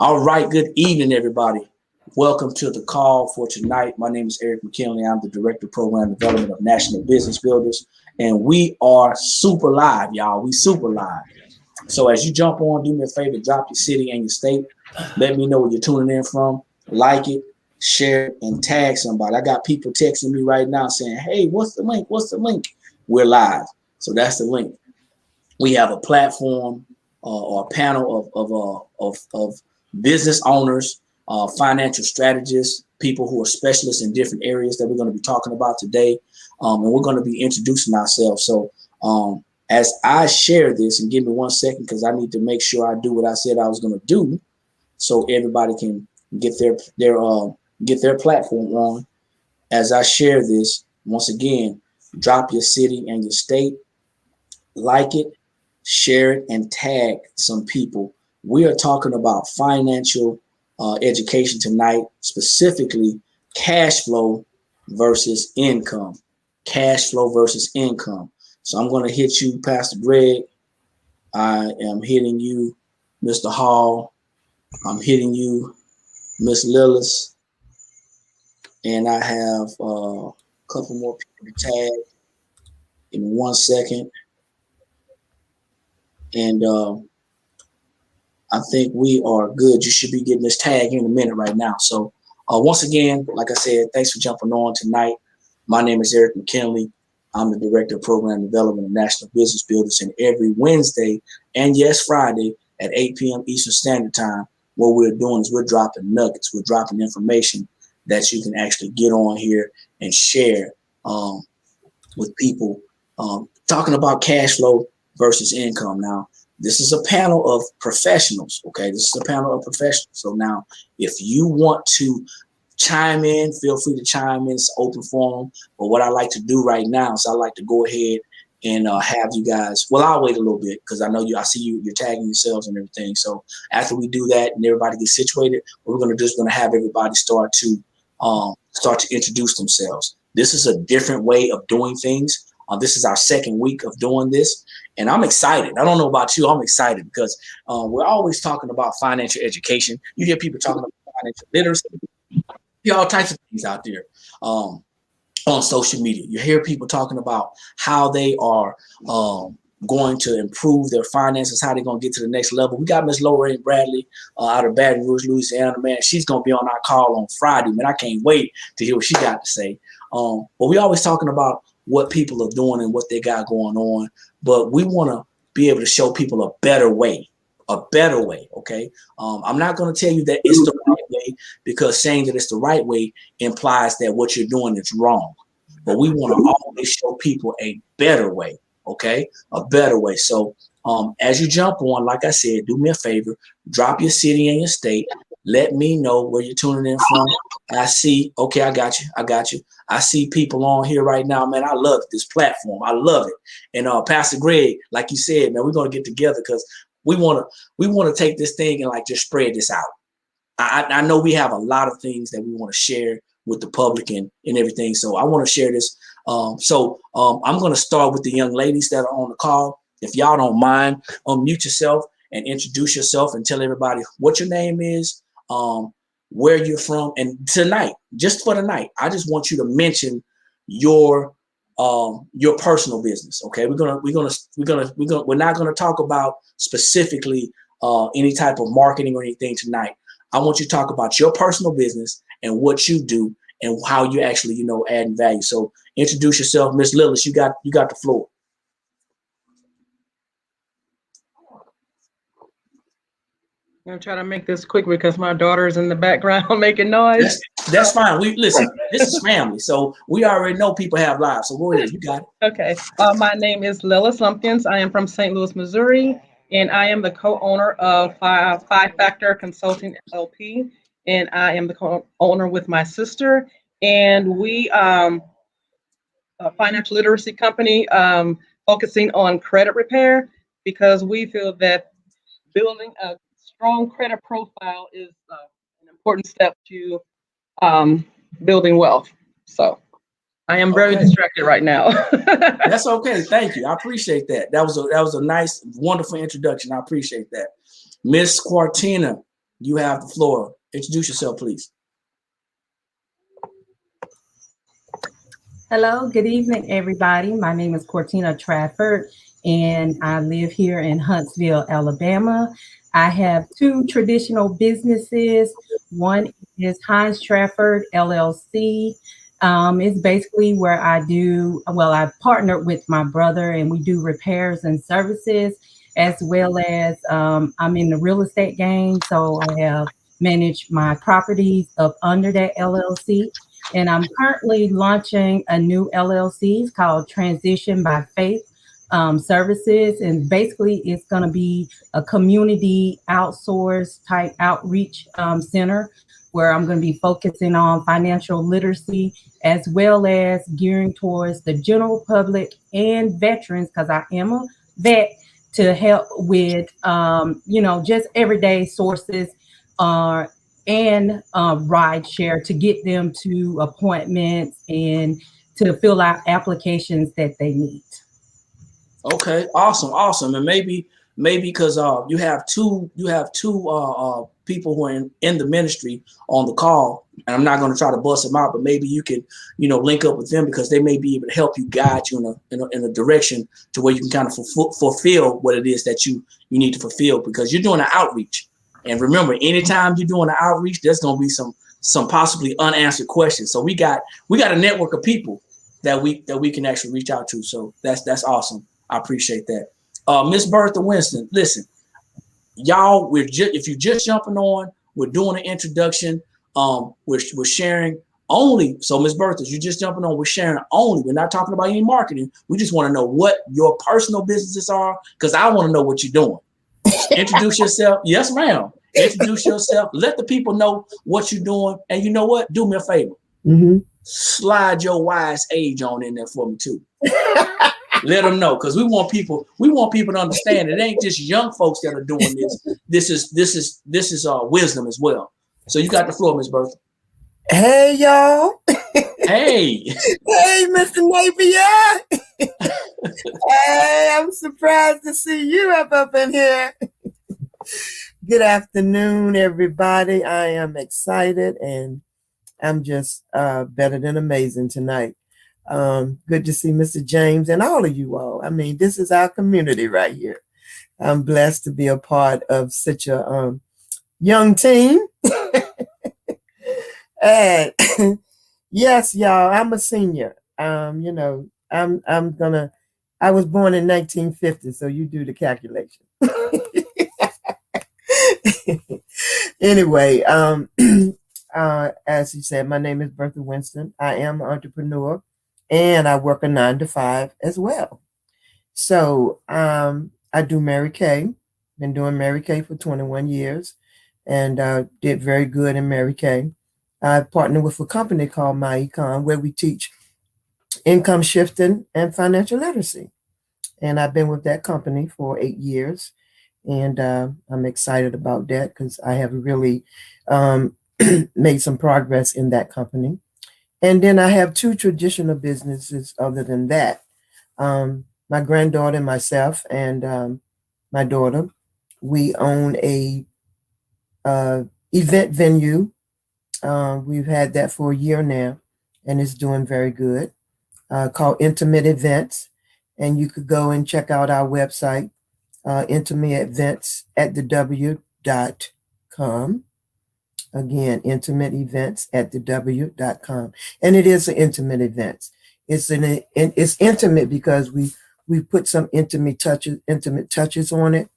All right, good evening, everybody. Welcome to the call for tonight. My name is Eric McKinley. I'm the Director of Program Development of National Business Builders, and we are super live, y'all. We super live. So as you jump on, do me a favor, drop your city and your state. Let me know where you're tuning in from. Like it, share it, and tag somebody. I got people texting me right now saying, hey, what's the link? What's the link? We're live. So that's the link. We have a platform or a panel of business owners, financial strategists, people who are specialists in different areas that we're going to be talking about today. And we're going to be introducing ourselves. So as I share this, and give me 1 second because I need to make sure I do what I said I was going to do, so everybody can get their platform on. As I share this, once again, drop your city and your state, like it, share it, and tag some people. We are talking about financial education tonight, specifically cash flow versus income. Cash flow versus income. So I'm going to hit you, Pastor Greg. I am hitting you, Mr. Hall. I'm hitting you, Miss Lillis. And I have a couple more people to tag in 1 second. And I think we are good. You should be getting this tag in a minute right now. So once again, like I said, thanks for jumping on tonight. My name is Eric McKinley. I'm the Director of Program Development of National Business Builders. And every Wednesday and yes, Friday at 8 p.m. Eastern Standard Time, what we're doing is we're dropping nuggets. We're dropping information that you can actually get on here and share with people, talking about cash flow versus income. Now, this is a panel of professionals, okay? This is a panel of professionals. So now, if you want to chime in, feel free to chime in. It's open forum. But what I like to do right now is I like to go ahead and have you guys, well, I'll wait a little bit because I know I see you're tagging yourselves and everything. So after we do that and everybody gets situated, what we're going to do is going to have everybody start to introduce themselves. This is a different way of doing things. This is our second week of doing this. And I'm excited. I don't know about you. I'm excited because we're always talking about financial education. You hear people talking about financial literacy. You hear all types of things out there on social media. You hear people talking about how they are going to improve their finances, how they're going to get to the next level. We got Miss Lorraine Bradley out of Baton Rouge, Louisiana, man. She's going to be on our call on Friday, man. I can't wait to hear what she got to say. But we always talking about what people are doing and what they got going on. But we want to be able to show people a better way, okay? I'm not going to tell you that it's the right way because saying that it's the right way implies that what you're doing is wrong. But we want to always show people a better way, okay? A better way. So as you jump on, like I said, do me a favor, drop your city and your state. Let me know where you're tuning in from. I see, okay, I got you. I see people on here right now, man. I love this platform. I love it. And Pastor Greg, like you said, man, we're going to get together because we want to take this thing and like just spread this out. I know we have a lot of things that we want to share with the public and everything. So I want to share this. I'm going to start with the young ladies that are on the call. If y'all don't mind, unmute yourself and introduce yourself and tell everybody what your name is, where you're from, and tonight, just for the night, I just want you to mention your personal business. Okay, we're not gonna talk about specifically any type of marketing or anything tonight. I want you to talk about your personal business and what you do and how you actually, adding value. So introduce yourself, Miss Lillis. You got the floor. I'm gonna try to make this quick because my daughter's in the background making noise. That's fine. We listen. This is family, so we already know people have lives. So go ahead. You got it. Okay. My name is Lillis Lumpkins. I am from St. Louis, Missouri, and I am the co-owner of Five Factor Consulting LP, and I am the co-owner with my sister. And we a financial literacy company focusing on credit repair because we feel that building a strong credit profile is an important step to building wealth. So I am very distracted right now. That's okay. Thank you. I appreciate that. That was a nice, wonderful introduction. I appreciate that. Miss Quartina, You have the floor. Introduce yourself, please. Hello, good evening, everybody. My name is Cortina Trafford, and I live here in Huntsville, Alabama. I have two traditional businesses. One is Heinz Trafford LLC. It's basically where I've partnered with my brother and we do repairs and services, as well as I'm in the real estate game. So I have managed my properties up under that LLC. And I'm currently launching a new LLC. It's called Transition by Faith Services. And basically, it's going to be a community outsource type outreach center where I'm going to be focusing on financial literacy as well as gearing towards the general public and veterans, because I am a vet, to help with, just everyday sources. And ride share to get them to appointments and to fill out applications that they need. Okay, awesome. And maybe because you have two people who are in the ministry on the call, and I'm not going to try to bust them out, but maybe you could link up with them because they may be able to help you, guide you in a direction to where you can kind of fulfill what it is that you need to fulfill, because you're doing an outreach. And remember, anytime you're doing an outreach, there's going to be some possibly unanswered questions. So we got a network of people that we can actually reach out to. So that's awesome. I appreciate that. Miss Bertha Winston, listen, y'all, if you're just jumping on, we're doing an introduction. We're sharing only. So Miss Bertha, you just jumping on, we're sharing only. We're not talking about any marketing. We just want to know what your personal businesses are, because I want to know what you're doing. Introduce yourself. Yes, ma'am. Introduce yourself. Let the people know what you're doing. And you know what? Do me a favor. Mm-hmm. Slide your wise age on in there for me too. Let them know, because we want people to understand it ain't just young folks that are doing this. This is wisdom as well. So you got the floor, Miss Bertha. Hey, y'all. Hey. Hey, Mr. Napier. Hey, I'm surprised to see you up in here. Good afternoon, everybody. I am excited and I'm just better than amazing tonight. Good to see Mr. James and all of you all. I mean, this is our community right here. I'm blessed to be a part of such a young team. And yes, y'all, I'm a senior. I was born in 1950, so you do the calculation. Anyway, as you said, my name is Bertha Winston. I am an entrepreneur and I work a 9-to-5 as well. So I do Mary Kay. Been doing Mary Kay for 21 years and did very good in Mary Kay. I partnered with a company called MyEcon, where we teach income shifting and financial literacy. And I've been with that company for 8 years. And I'm excited about that because I have really made some progress in that company. And then I have two traditional businesses other than that. My granddaughter and myself and my daughter, we own a event venue. We've had that for a year now, and it's doing very good, called Intimate Events. And you could go and check out our website, Intimate Events at thew.com. Again, Intimate Events at thew.com. And it is an intimate event. It's intimate because we put some intimate touches on it.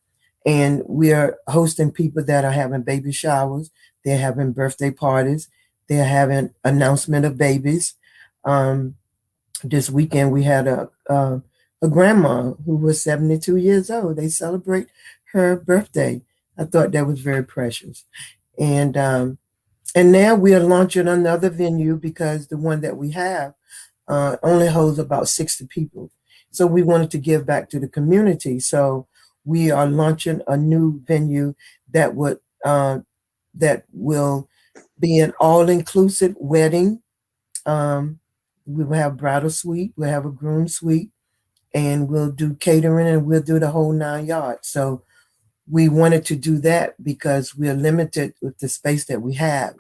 And we are hosting people that are having baby showers. They're having birthday parties. They're having announcement of babies. This weekend we had a grandma who was 72 years old. They celebrate her birthday. I thought that was very precious. And now we are launching another venue because the one that we have only holds about 60 people. So we wanted to give back to the community. So we are launching a new venue that will be an all-inclusive wedding. We will have bridal suite, we'll have a groom suite, and we'll do catering and we'll do the whole 9 yards. So we wanted to do that because we're limited with the space that we have.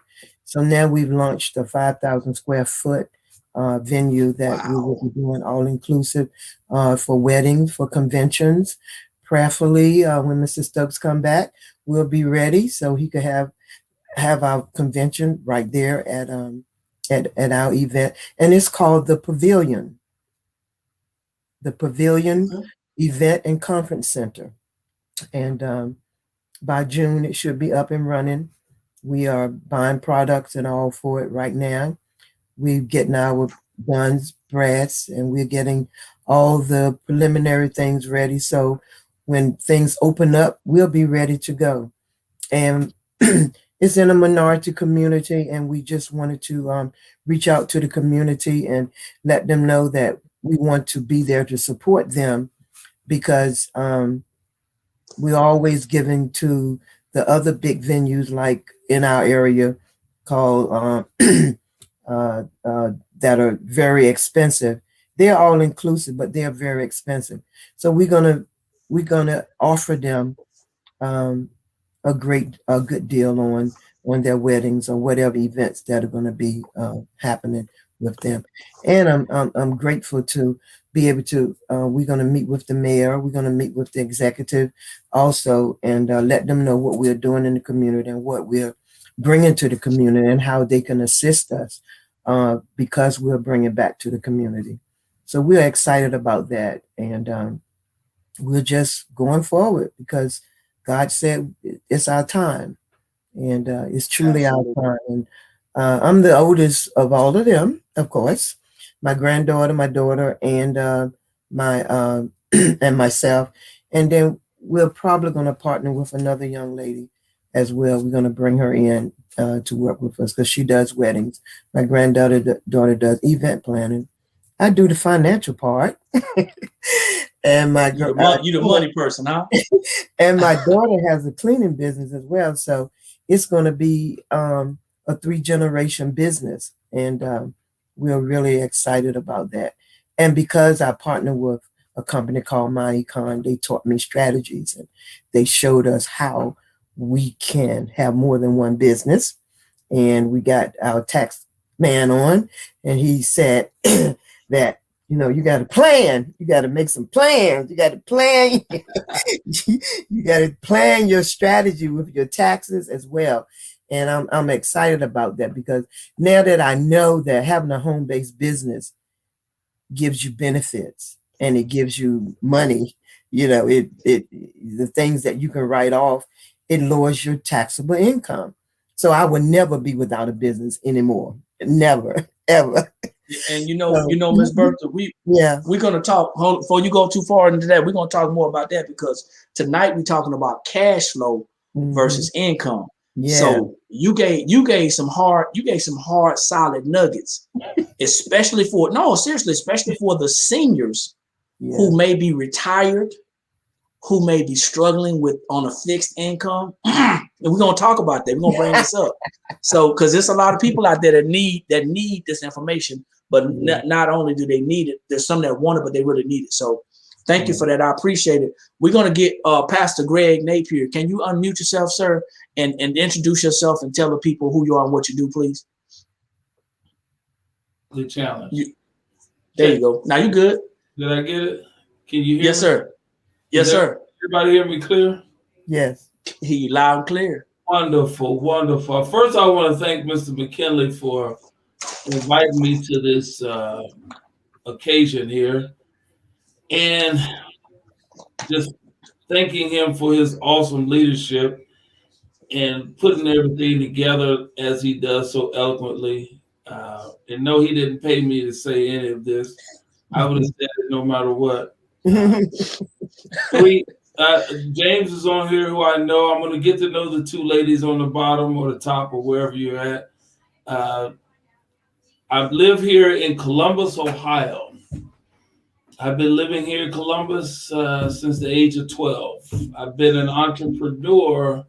So now we've launched a 5,000 square foot venue that we will be doing all inclusive for weddings, for conventions. Prayerfully, when Mr. Stokes come back, we'll be ready so he could have our convention right there at our event, and it's called the Pavilion. The Pavilion Event and Conference Center, and by June it should be up and running. We are buying products and all for it right now. We're getting our buns, brass, and we're getting all the preliminary things ready. So when things open up, we'll be ready to go. And it's in a minority community, and we just wanted to reach out to the community and let them know that we want to be there to support them, because we're always giving to the other big venues like in our area called that are very expensive. They're all inclusive, but they're very expensive. So we're gonna offer them a good deal on their weddings or whatever events that are going to be happening with them. And I'm grateful to be able to. We're going to meet with the mayor. We're going to meet with the executive also, and let them know what we're doing in the community and what we're bringing to the community and how they can assist us because we're bringing back to the community. So we're excited about that, and we're just going forward because God said it's our time, and it's truly our time. And I'm the oldest of all of them, of course. My granddaughter, my daughter, and my and myself. And then we're probably going to partner with another young lady as well. We're going to bring her in to work with us because she does weddings. My daughter does event planning. I do the financial part. And you're the money person, huh? And my daughter has a cleaning business as well. So it's going to be a 3-generation business. And we're really excited about that. And because I partner with a company called MyEcon, they taught me strategies and they showed us how we can have more than one business. And we got our tax man on, and he said that, you got to plan. You got to make some plans. You got to plan. You got to plan your strategy with your taxes as well. And I'm excited about that because now that I know that having a home-based business gives you benefits and it gives you money, the things that you can write off, it lowers your taxable income. So I will never be without a business anymore. Never, ever. And Ms. Bertha, we're gonna talk before you go too far into that. We're gonna talk more about that because tonight we're talking about cash flow versus income. Yeah. So you gave some hard solid nuggets, especially for the seniors who may be retired, who may be struggling on a fixed income. And we're gonna talk about that. We're gonna bring this up. So because there's a lot of people out there that need this information, but not only do they need it, there's some that want it, but they really need it. So thank you for that. I appreciate it. We're gonna get Pastor Greg Napier. Can you unmute yourself, sir, and introduce yourself and tell the people who you are and what you do, please? The challenge. There you go. Now you good. Did I get it? Can you hear me? Yes, sir. Yes, sir. Everybody hear me clear? Yes. Hear you loud and clear. Wonderful, wonderful. First, I want to thank Mr. McKinley for inviting me to this occasion here, and just thanking him for his awesome leadership and putting everything together as he does so eloquently. And no, he didn't pay me to say any of this. I would have said it no matter what. James is on here, who I know. I'm going to get to know the two ladies on the bottom or the top or wherever you're at. I live here in Columbus, Ohio. I've been living here in Columbus since the age of 12. I've been an entrepreneur.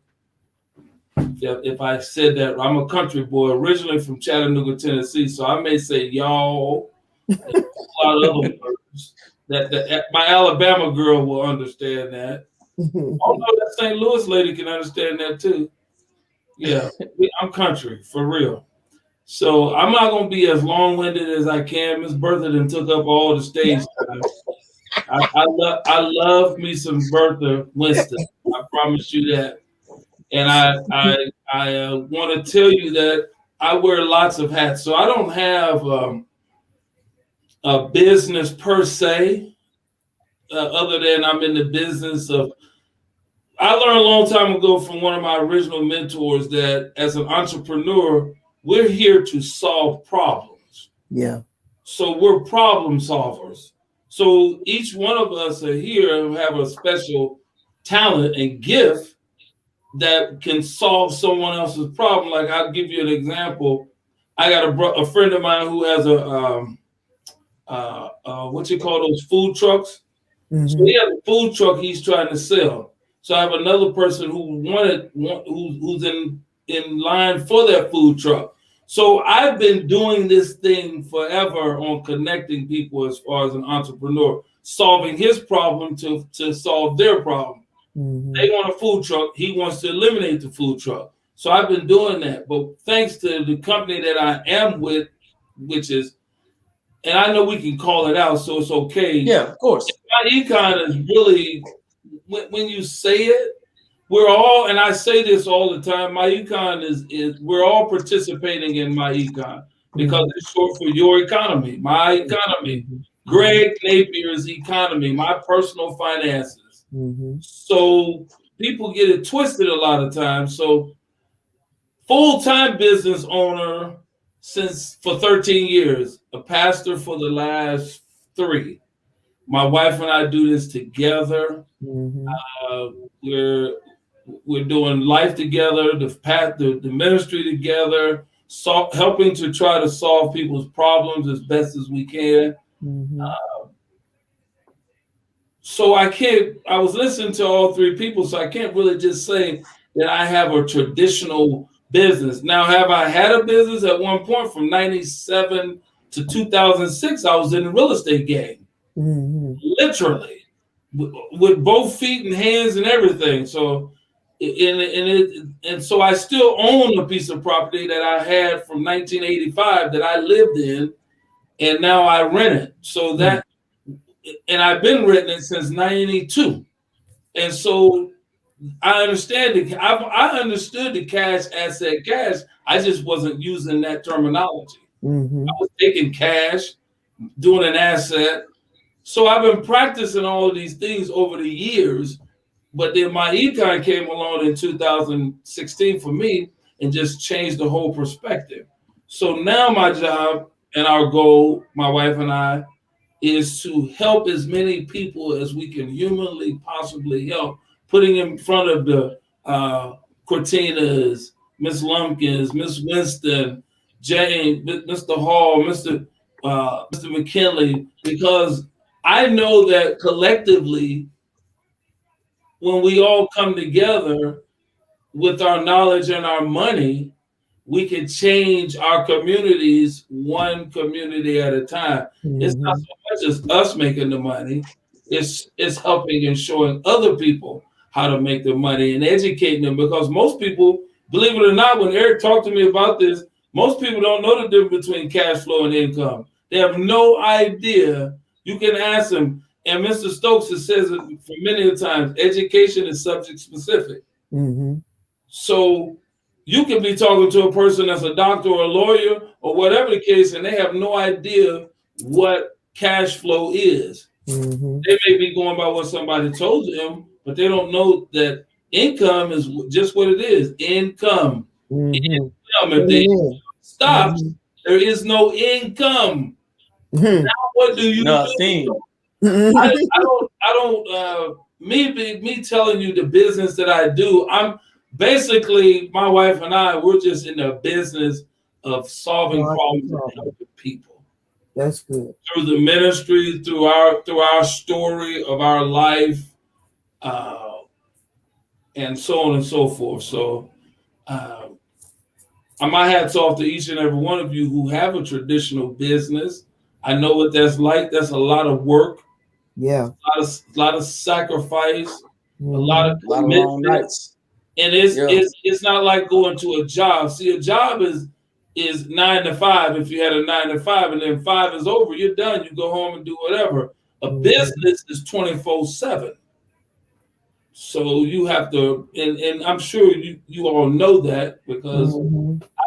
If I said that, I'm a country boy, originally from Chattanooga, Tennessee. So I may say y'all and a lot of other words that my Alabama girl will understand that. Oh no, that St. Louis lady can understand that too. Yeah, I'm country for real. So I'm not gonna be as long-winded as I can. Miss Bertha done took up all the stage time. I love me some Bertha Winston. I promise you that. And I want to tell you that I wear lots of hats. So I don't have a business per se, other than I'm in the business of. I learned a long time ago from one of my original mentors that as an entrepreneur, we're here to solve problems. Yeah. So we're problem solvers. So each one of us are here and have a special talent and gift that can solve someone else's problem. Like I'll give you an example. I got a friend of mine who has what you call those food trucks. Mm-hmm. So he has a food truck he's trying to sell. So I have another person who's in line for that food truck. So I've been doing this thing forever on connecting people as far as an entrepreneur, solving his problem to solve their problem. Mm-hmm. They want a food truck. He wants to eliminate the food truck. So I've been doing that. But thanks to the company that I am with, which is, and I know we can call it out, so it's okay. Yeah, of course. My econ is really, when you say it, we're all, and I say this all the time, my econ is we're all participating in my econ because it's short for your economy, my economy, Greg Napier's economy, my personal finances. Mm-hmm. So people get it twisted a lot of times. So full-time business owner for 13 years, a pastor for the last 3. My wife and I do this together. Mm-hmm. We're doing life together, the ministry together, helping to try to solve people's problems as best as we can. Mm-hmm. So I was listening to all 3 people, so I can't really just say that I have a traditional business. Now, have I had a business at one point from 97 to 2006? I was in the real estate game, literally, with both feet and hands and everything. So, and so I still own a piece of property that I had from 1985 that I lived in, and now I rent it. So that, and I've been renting it since 92, and so I understand it. I understood the cash asset cash. I just wasn't using that terminology. Mm-hmm. I was taking cash, doing an asset. So I've been practicing all of these things over the years. But then my econ came along in 2016 for me and just changed the whole perspective. So now my job and our goal, my wife and I, is to help as many people as we can humanly possibly help, putting in front of the Cortinas, Miss Lumpkins, Miss Winston, Jane, Mr. Hall, Mr. McKinley, because I know that collectively, when we all come together with our knowledge and our money, we can change our communities one community at a time. Mm-hmm. It's not so much as us making the money, it's helping and showing other people how to make the money and educating them, because most people, believe it or not, when Eric talked to me about this, most people don't know the difference between cash flow and income. They have no idea. You can ask them, and Mr. Stokes has said it for many times, education is subject specific. Mm-hmm. So you can be talking to a person that's a doctor or a lawyer or whatever the case, and they have no idea what cash flow is. Mm-hmm. They may be going by what somebody told them, but they don't know that income is just what it is. Income. Mm-hmm. Income. If the income stops, there is no income. Mm-hmm. Now what do you Nothing. do? I don't me telling you the business that I do, I'm basically, my wife and I, we're just in the business of solving problems and helping people. That's good. Through the ministry, through our story of our life, and so on and so forth. So my hat's off to each and every one of you who have a traditional business. I know what that's like. That's a lot of work. Yeah. A lot of sacrifice. lot of A lot of long nights. And Yeah. it's not like going to a job. See, a job is 9 to 5. If you had a 9 to 5 and then 5 is over, you're done. You go home and do whatever. A business is 24/7. So you have to, and I'm sure you all know that because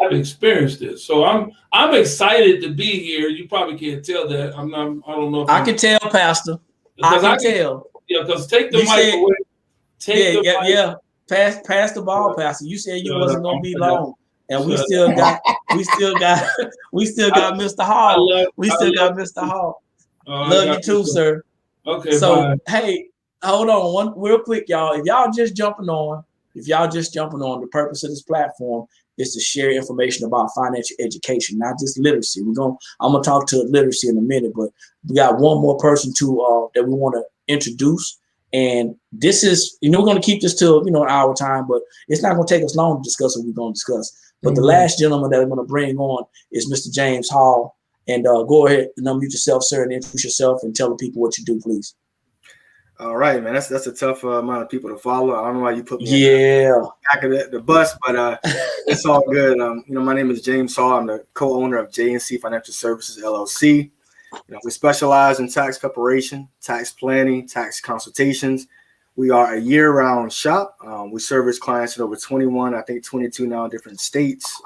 I've experienced it. So I'm excited to be here. You probably can't tell that. I don't know if I can tell, Pastor. I can tell. Yeah, because take the You mic said- away. Take the mic. Yeah. Pass the ball, Pastor. You said you wasn't gonna be long, and we Shut still got Mr. Hall. We still got Mr. Hall. Love you too, sir. Okay. So bye. hey, hold on one real quick, y'all. If y'all just jumping on, the purpose of this platform is to share information about financial education, not just literacy. I'm gonna talk to literacy in a minute, but we got one more person that we want to introduce. And this is, we're going to keep this till, an hour time, but it's not going to take us long to discuss what we're going to discuss. But the last gentleman that I'm going to bring on is Mr. James Hall. And go ahead and unmute yourself, sir, and introduce yourself and tell the people what you do, please. All right, man. That's a tough amount of people to follow. I don't know why you put me back of the bus, but it's all good. My name is James Hall. I'm the co-owner of J&C Financial Services, LLC. We specialize in tax preparation, tax planning, tax consultations. We are a year-round shop. We service clients in over 21, I think 22 now, different states.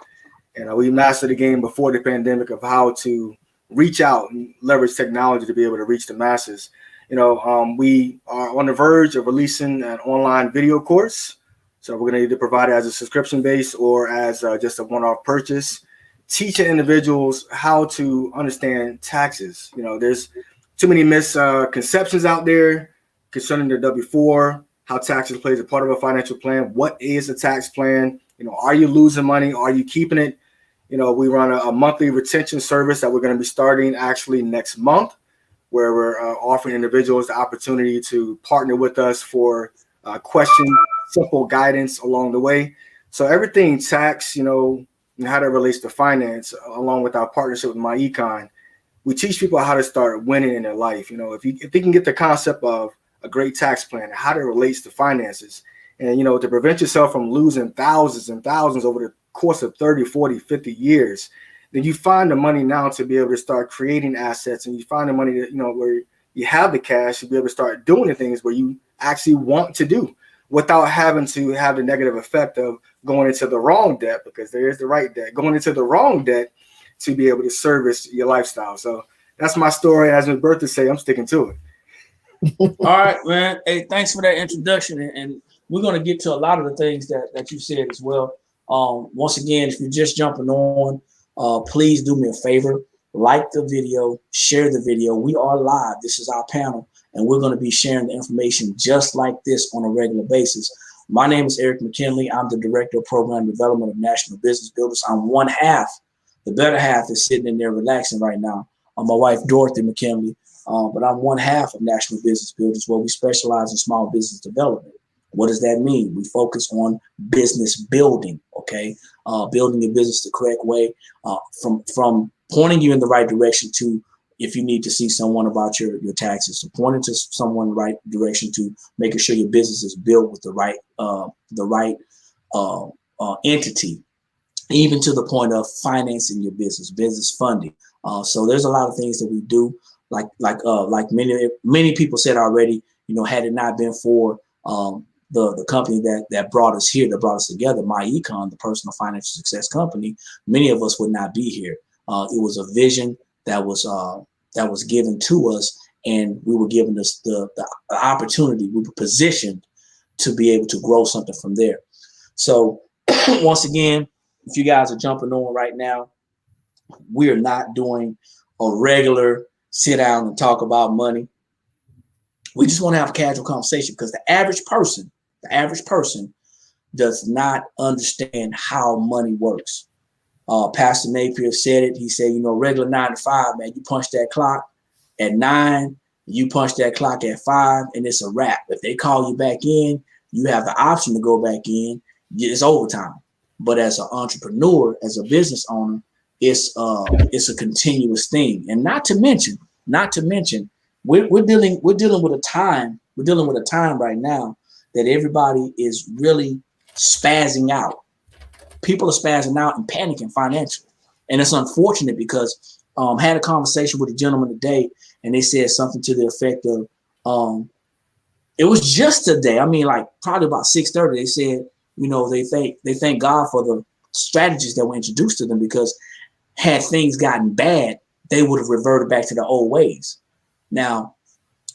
And we mastered the game before the pandemic of how to reach out and leverage technology to be able to reach the masses. We are on the verge of releasing an online video course. So we're going to either provide it as a subscription base or as just a one-off purchase, teaching individuals how to understand taxes. There's too many misconceptions out there concerning the W-4, how taxes plays a part of a financial plan. What is a tax plan? Are you losing money? Are you keeping it? We run a monthly retention service that we're going to be starting actually next month, where we're offering individuals the opportunity to partner with us for simple guidance along the way. So everything tax, and how that relates to finance, along with our partnership with MyEcon, we teach people how to start winning in their life. If they can get the concept of a great tax plan and how that relates to finances, and, to prevent yourself from losing thousands and thousands over the course of 30, 40, 50 years, then you find the money now to be able to start creating assets, and you find the money that, where you have the cash to be able to start doing the things where you actually want to do, without having to have the negative effect of going into the wrong debt, because there is the right debt, going into the wrong debt to be able to service your lifestyle. So that's my story. As Ms. Bertha say, I'm sticking to it. All right, man. Hey, thanks for that introduction. And we're going to get to a lot of the things that you said as well. Once again, if you're just jumping on, please do me a favor. Like the video, share the video. We are live. This is our panel. And we're going to be sharing the information just like this on a regular basis. My name is Eric McKinley. I'm the Director of Program Development of National Business Builders. I'm one half. The better half is sitting in there relaxing right now. My wife, Dorothy McKinley, but I'm one half of National Business Builders, where we specialize in small business development. What does that mean? We focus on business building, okay? Building your business the correct way, from pointing you in the right direction to, if you need to see someone about your taxes, so pointing to someone in the right direction to making sure your business is built with the right entity, even to the point of financing your business funding. So there's a lot of things that we do, like many people said already. Had it not been for the company that brought us here, that brought us together, MyEcon, the personal financial success company, many of us would not be here. It was a vision that was given to us, and we were given the opportunity. We were positioned to be able to grow something from there. So once again, if you guys are jumping on right now, we are not doing a regular sit down and talk about money. We just want to have a casual conversation, because the average person does not understand how money works. Pastor Napier said it. He said, regular 9 to 5, man, you punch that clock at 9, you punch that clock at 5, and it's a wrap. If they call you back in, you have the option to go back in. It's overtime. But as an entrepreneur, as a business owner, it's a continuous thing. And not to mention, we're dealing with a time right now that everybody is really spazzing out. People are spazzing out and panicking financially. And it's unfortunate because I had a conversation with a gentleman today, and they said something to the effect of, it was just today. I mean, like probably about 6:30, they said, you know, they thank God for the strategies that were introduced to them, because had things gotten bad, they would have reverted back to the old ways. Now,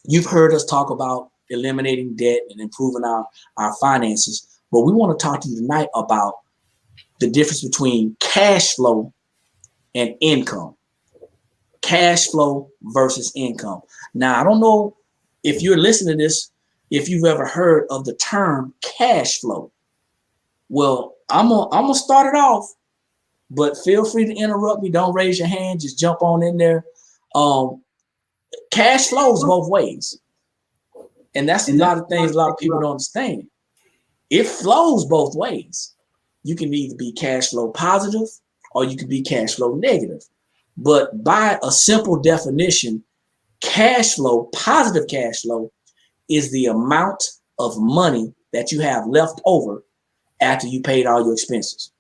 you've heard us talk about eliminating debt and improving our finances, but we want to talk to you tonight about the difference between cash flow and income. Cash flow versus income. Now, I don't know if you're listening to this, if you've ever heard of the term cash flow. Well, I'm gonna start it off, but feel free to interrupt me. Don't raise your hand. Just jump on in there. Cash flows both ways. And that's a lot of things a lot of people don't understand. It flows both ways. You can either be cash flow positive or you can be cash flow negative. But by a simple definition, cash flow, positive cash flow, is the amount of money that you have left over after you paid all your expenses.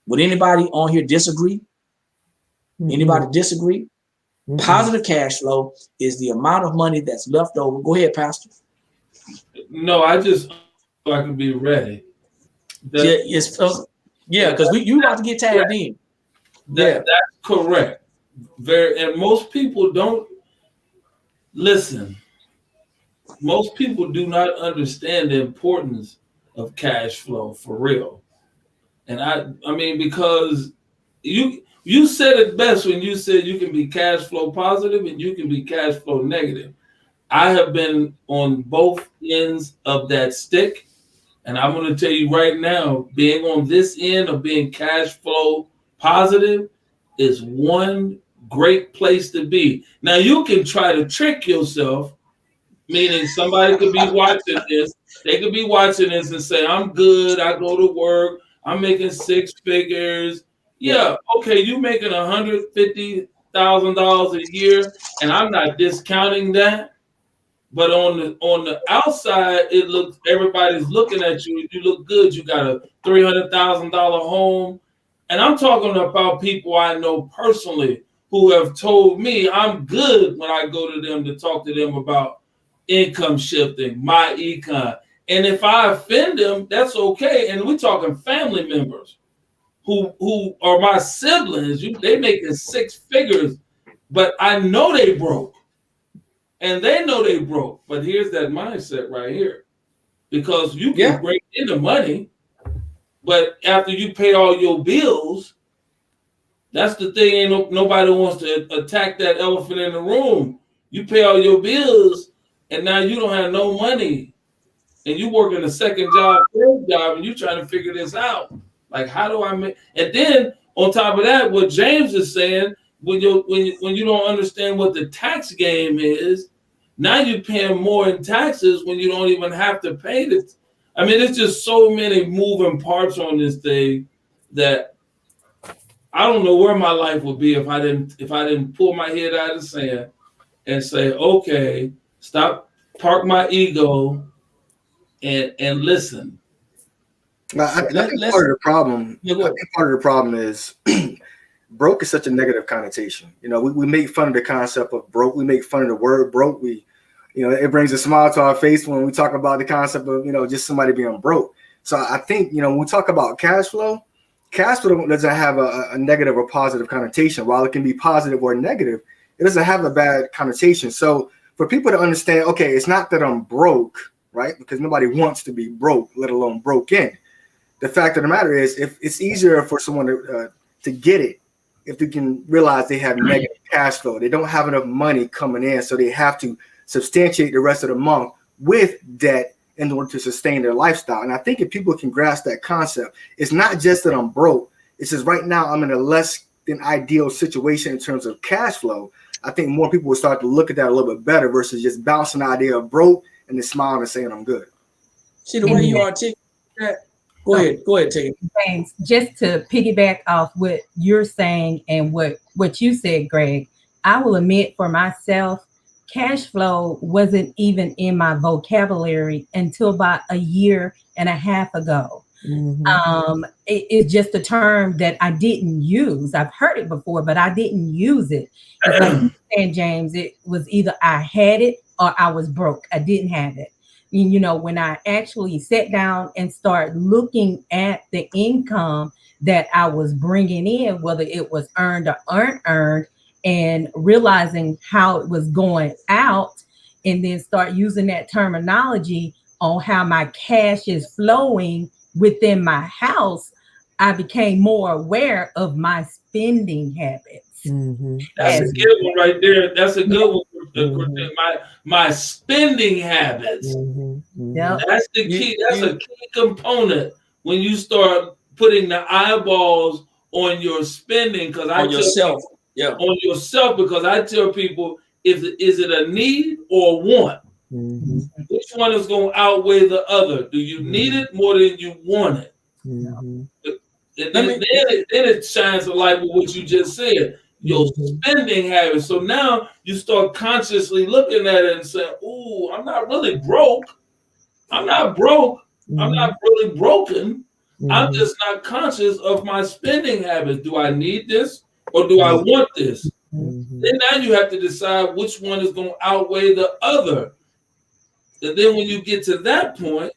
Would anybody on here disagree? Anybody disagree? Positive cash flow is the amount of money that's left over. Go ahead, Pastor. No, I just so I can be ready. Because you about to get tagged in. That's correct. And most people don't listen. Most people do not understand the importance of cash flow for real. And I mean, because you said it best when you said you can be cash flow positive and you can be cash flow negative. I have been on both ends of that stick. And I'm going to tell you right now, being on this end of being cash flow positive is one great place to be. Now, you can try to trick yourself, meaning somebody could be watching this. They could be watching this and say, I'm good. I go to work. I'm making 6 figures. Yeah, okay, you making $150,000 a year, and I'm not discounting that. But on the outside, it looks, everybody's looking at you. You look good. You got a $300,000 home. And I'm talking about people I know personally who have told me I'm good when I go to them to talk to them about income shifting, my econ. And if I offend them, that's okay. And we're talking family members who are my siblings. They making 6 figures, but I know they broke. And they know they broke. But here's that mindset right here. Because you can break into money, but after you pay all your bills, that's the thing. Ain't nobody wants to attack that elephant in the room. You pay all your bills, and now you don't have no money. And you working a second job, third job, and you trying to figure this out. Like, how do I make? And then on top of that, what James is saying, when you don't understand what the tax game is, now you're paying more in taxes when you don't even have to pay it. I mean, it's just so many moving parts on this thing that I don't know where my life would be if I didn't pull my head out of the sand and say, okay, stop, park my ego, and listen. I think part of the problem. I think part of the problem is broke is such a negative connotation. You know, we make fun of the concept of broke. We make fun of the word broke. It brings a smile to our face when we talk about the concept of, just somebody being broke. So I think, when we talk about cash flow doesn't have a negative or positive connotation. While it can be positive or negative, it doesn't have a bad connotation. So for people to understand, okay, it's not that I'm broke, right? Because nobody wants to be broke, let alone broken. The fact of the matter is, if it's easier for someone to get it, if they can realize they have negative cash flow, they don't have enough money coming in, so they have to substantiate the rest of the month with debt in order to sustain their lifestyle. And I think if people can grasp that concept, it's not just that I'm broke. It's just right now I'm in a less than ideal situation in terms of cash flow. I think more people will start to look at that a little bit better versus just bouncing the idea of broke and then smiling and saying I'm good. See the way you articulate that? Go ahead, take it. Thanks. Just to piggyback off what you're saying and what you said, Greg, I will admit for myself, cash flow wasn't even in my vocabulary until about a year and a half ago. It's just a term that I didn't use. I've heard it before, but I didn't use it. It's like you said, James, it was either I had it or I was broke. I didn't have it. And, you know, when I actually sat down and started looking at the income that I was bringing in, whether it was earned or unearned, and realizing how it was going out, and then start using that terminology on how my cash is flowing within my house, I became more aware of my spending habits. That's a good one right there. That's a good one. My spending habits. Yep. That's the key. That's a key component when you start putting the eyeballs on your spending. Because on yourself. Yeah. On yourself, because I tell people, is it a need or a want? Which one is going to outweigh the other? Do you need it more than you want it? And then it shines a light with what you just said, your spending habits. So now you start consciously looking at it and saying, "Ooh, I'm not really broke. I'm not broke. I'm not really broken. I'm just not conscious of my spending habits. Do I need this or do I want this?" Then now you have to decide which one is going to outweigh the other. And then when you get to that point,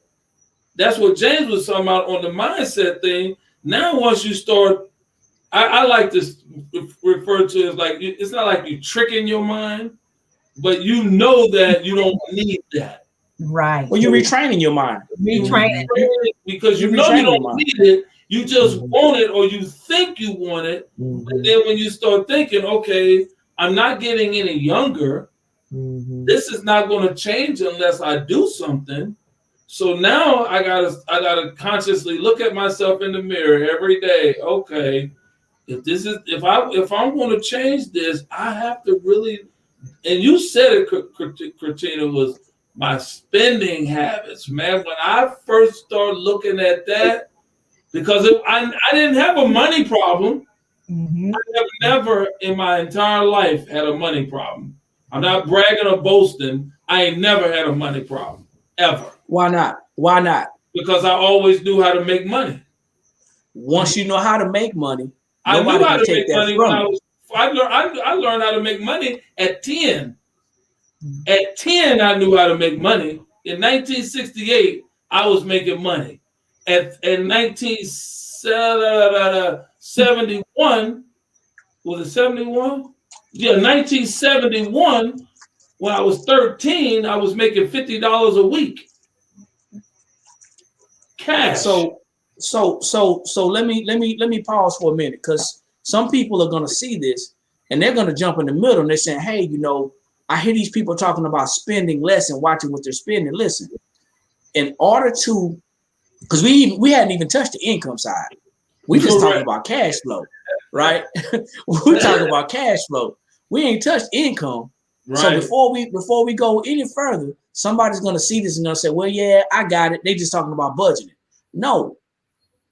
that's what James was talking about on the mindset thing. Now, once you start, I like to refer to it as like, it's not like you tricking your mind, but you know that you don't need that. Right. Well, you're retraining your mind. Retraining. Because you know you don't need it. You just want it, or you think you want it. But then when you start thinking, okay, I'm not getting any younger. This is not going to change unless I do something. So now I gotta consciously look at myself in the mirror every day. Okay, if I'm going to change this, I have to really. And you said it, Cortina, was my spending habits, man. When I first started looking at that, because I didn't have a money problem. I have never in my entire life had a money problem. I'm not bragging or boasting. I ain't never had a money problem, ever. Why not? Why not? Because I always knew how to make money. Once you know how to make money, I knew how to make money when I learned how to make money at 10. At 10, I knew how to make money. In 1968, I was making money. In 1971, was it 71? Yeah, 1971, when I was 13, I was making $50 a week. Cash. So let me pause for a minute, because some people are gonna see this and they're gonna jump in the middle and they're saying, hey, you know, I hear these people talking about spending less and watching what they're spending. Listen, in order to, because we hadn't even touched the income side. We just talking about cash flow, right? We're talking about cash flow. We ain't touched income. Right. So before we go any further, somebody's gonna see this and they'll say, well, yeah, I got it. They just talking about budgeting. No,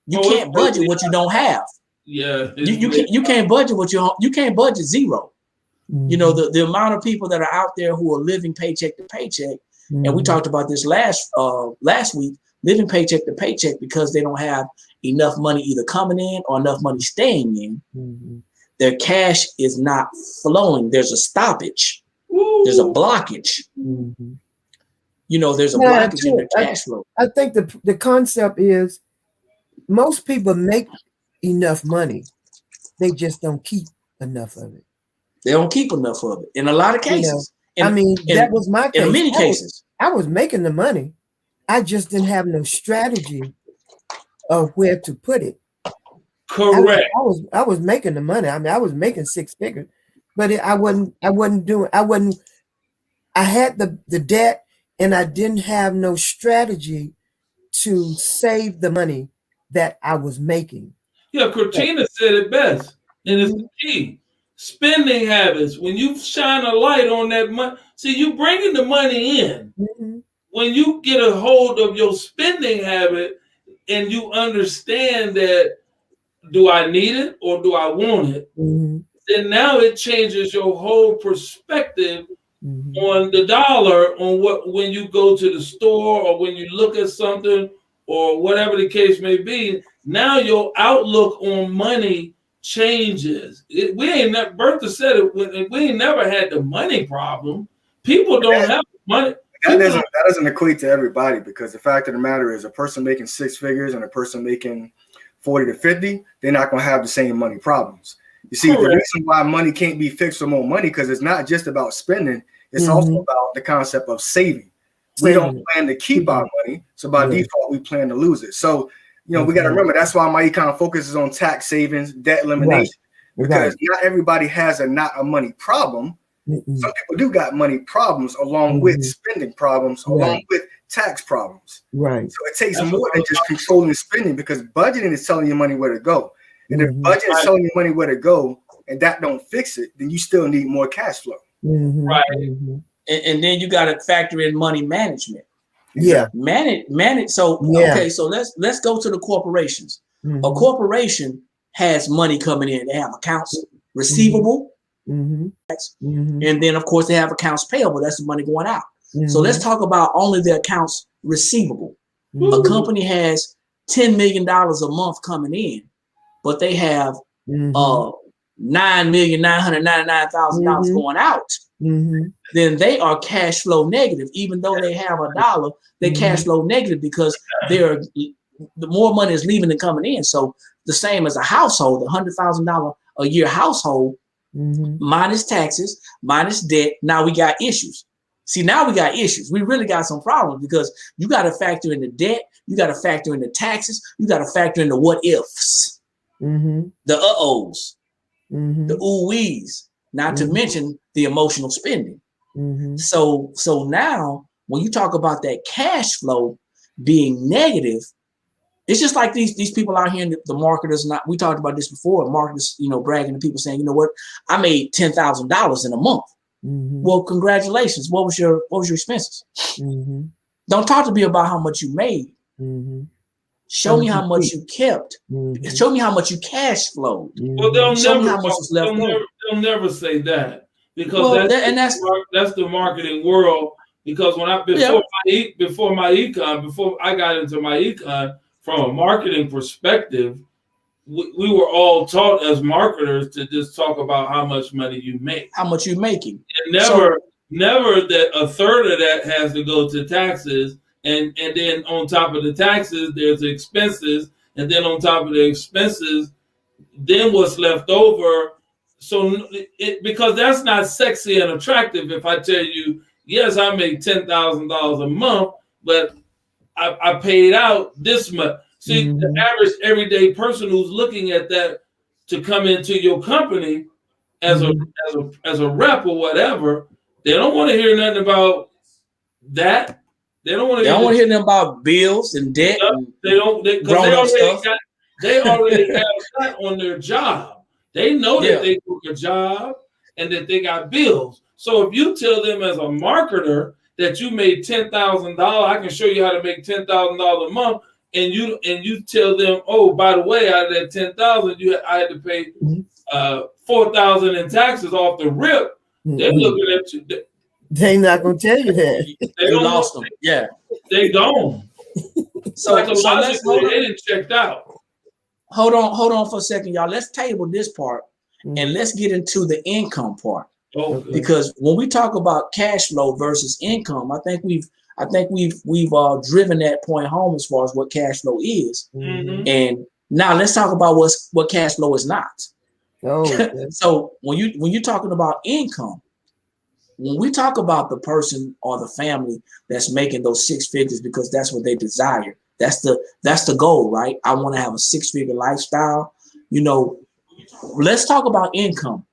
you can't budget what you don't have. Yeah, you can't budget what you can't budget zero. You know, the amount of people that are out there who are living paycheck to paycheck, and we talked about this last week, living paycheck to paycheck because they don't have enough money either coming in or enough money staying in. Their cash is not flowing. There's a stoppage. There's a blockage. You know, there's a blockage in their cash flow. I think the concept is most people make enough money. They just don't keep enough of it. They don't keep enough of it in a lot of cases. You know, that was my case. In many cases. I was making the money. I just didn't have no strategy of where to put it. Correct. I was making the money. I mean, I was making six figures, but I had the debt, and I didn't have no strategy to save the money that I was making. Yeah, Cortina said it best, and it's the key. Spending habits. When you shine a light on that money, see, you bringing the money in. When you get a hold of your spending habit and you understand that, do I need it or do I want it? Then now it changes your whole perspective on the dollar on when you go to the store or when you look at something or whatever the case may be. Now your outlook on money changes. Bertha said it. We ain't never had the money problem. People don't have money. That doesn't equate to everybody, because the fact of the matter is, a person making 6 figures and a person making 40 to 50, they're not going to have the same money problems. You see, the reason why money can't be fixed for more money, because it's not just about spending. It's also about the concept of saving. We don't plan to keep our money, so by default, we plan to lose it. So, we got to remember, that's why my econ focuses on tax savings, debt elimination, because not everybody has not a money problem. Some people do got money problems along with spending problems, along with tax problems. Right. So it takes more than just controlling spending, because budgeting is telling you money where to go. And if budget is telling you money where to go and that don't fix it, then you still need more cash flow. Right. And then you got to factor in money management. Yeah. Manage. So, okay, so let's go to the corporations. A corporation has money coming in. They have accounts receivable. And then of course they have accounts payable. That's the money going out. So let's talk about only the accounts receivable. A company has $10 million a month coming in, but they have $9,999,000 going out. Then they are cash flow negative. Even though they have $1, they cash flow negative, because the more money is leaving than coming in. So the same as a household, $100,000 a year household, minus taxes, minus debt. Now we got issues. See, now we got issues. We really got some problems, because you got to factor in the debt. You got to factor in the taxes. You got to factor in the what ifs, the uh-ohs, the ooh-wees, not to mention the emotional spending. So now when you talk about that cash flow being negative, it's just like these people out here, the marketers. We talked about this before. Marketers, bragging to people saying, you know what, I made $10,000 in a month. Well, congratulations. What was your expenses? Don't talk to me about how much you made. Show me how much you kept. Show me how much you cash flowed. Well, they'll never say that, because that's the marketing world. Because when before I got into my econ, from a marketing perspective, we were all taught as marketers to just talk about how much money you make. How much you're making. And never that a third of that has to go to taxes. And then on top of the taxes, there's the expenses. And then on top of the expenses, then what's left over. So because that's not sexy and attractive if I tell you, yes, I make $10,000 a month, but I paid out this much. See, the average everyday person who's looking at that to come into your company as a rep or whatever, they don't want to hear nothing about that. They don't want to hear nothing about bills and debt. They already have that on their job. They know that they took a job and that they got bills. So if you tell them as a marketer that you made $10,000, I can show you how to make $10,000 a month, and you tell them, oh, by the way, out of that $10,000, I had to pay $4,000 in taxes off the rip. They're looking at you. They're not going to tell you that. They lost them. Yeah, they don't. So they didn't checked out. Hold on for a second, y'all. Let's table this part and let's get into the income part. Okay. Because when we talk about cash flow versus income, I think we've driven that point home as far as what cash flow is. And now let's talk about what cash flow is not. So when you're talking about income, when we talk about the person or the family that's making those 6 figures because that's what they desire, that's the goal, right? I want to have a 6-figure lifestyle. Let's talk about income.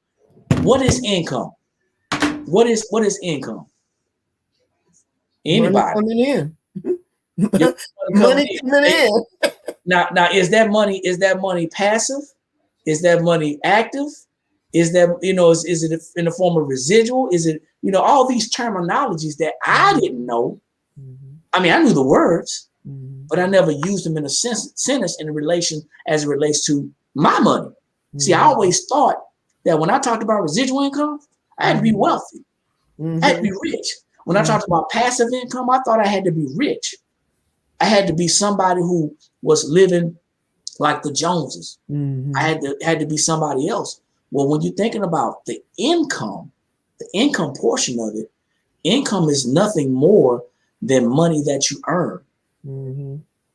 What is income? What is income? Anybody? Money coming in. Money coming in. Now is that money passive? Is that money active? Is that, is it in the form of residual? Is it, all these terminologies that I didn't know. I mean, I knew the words, but I never used them in a sentence in relation as it relates to my money. See, I always thought that when I talked about residual income, I had to be wealthy. I had to be rich. When I talked about passive income, I thought I had to be rich. I had to be somebody who was living like the Joneses. I had to be somebody else. Well, when you're thinking about the income portion of it, income is nothing more than money that you earn.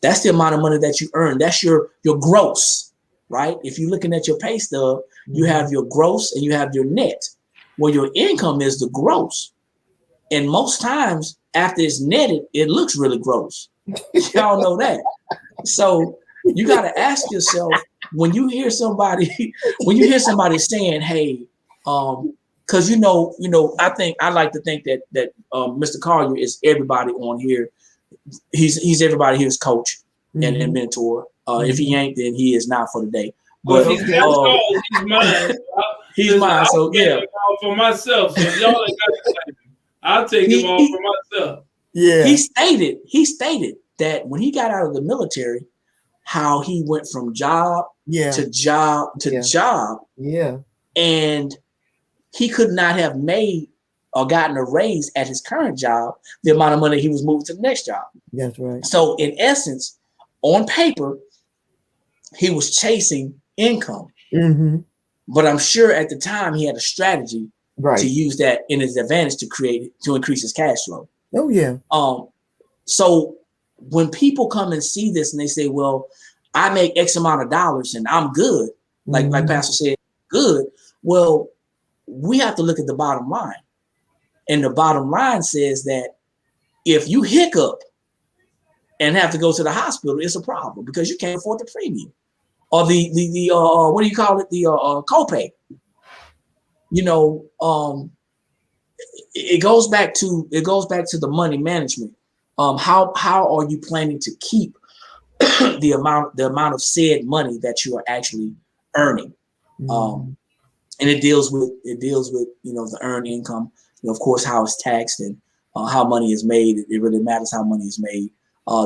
That's the amount of money that you earn. That's your gross, right? If you're looking at your pay stub, you have your gross and you have your net. Well, your income is the gross. And most times after it's netted, it looks really gross. Y'all know that. So you got to ask yourself, when you hear somebody saying, hey, because I like to think that Mr. Collier is everybody on here. He's everybody here's coach and mentor. If he ain't, then he is not for the day. But he's mine. He's mine. So yeah, for myself. So y'all ain't got to say, I'll take him off for myself. Yeah. He stated that when he got out of the military, how he went from job to job to job. Yeah. And he could not have made or gotten a raise at his current job the amount of money he was moving to the next job. That's right. So in essence, on paper, he was chasing income. But I'm sure at the time he had a strategy to use that in his advantage to increase his cash flow. Oh yeah. So when people come and see this and they say, well, I make X amount of dollars and I'm good, like Pastor said, good. Well, we have to look at the bottom line. And the bottom line says that if you hiccup and have to go to the hospital, it's a problem because you can't afford the premium or the what do you call it? The copay. It goes back to the money management. How are you planning to keep the amount of said money that you are actually earning? And it deals with the earned income, of course, how it's taxed and how money is made. It really matters how money is made.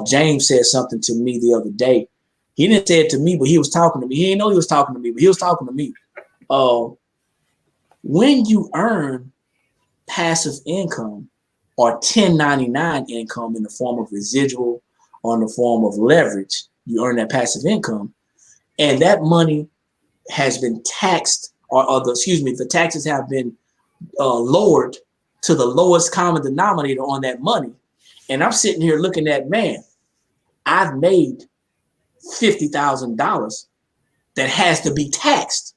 James said something to me the other day. He didn't say it to me, but he was talking to me. He didn't know he was talking to me, but he was talking to me. When you earn passive income or 1099 income in the form of residual or in the form of leverage, you earn that passive income, and that money has been taxed, the taxes have been lowered to the lowest common denominator on that money. And I'm sitting here looking at, man, I've made $50,000 that has to be taxed.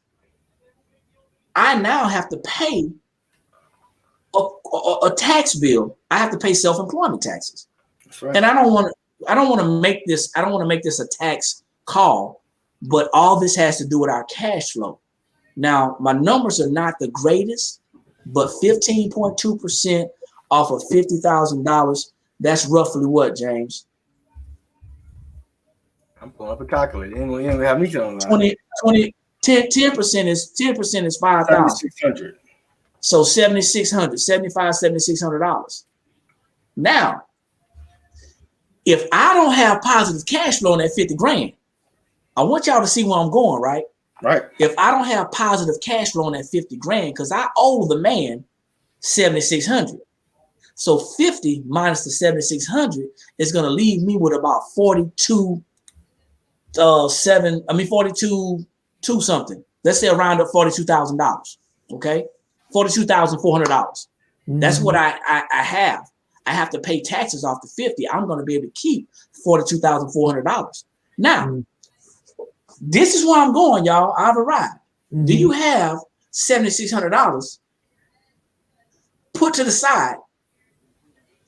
I now have to pay a tax bill. I have to pay self-employment taxes. That's right. And I don't want to make this a tax call, but all this has to do with our cash flow. Now, my numbers are not the greatest, but 15.2% off of $50,000, that's roughly what, James? I'm pulling up a calculator. You ain't gonna have me telling 10% is 5,000. 7,600. So $7,600. Now, if I don't have positive cash flow in that 50 grand, I want y'all to see where I'm going, right? Right. If I don't have positive cash flow in that 50 grand, because I owe the man 7,600. So 50 minus the 7,600 is going to leave me with about 42 something. Let's say around up $42,000. Okay. $42,400. That's what I have. I have to pay taxes off the 50. I'm going to be able to keep $42,400. Now, this is where I'm going, y'all. I've arrived. Do you have $7,600 put to the side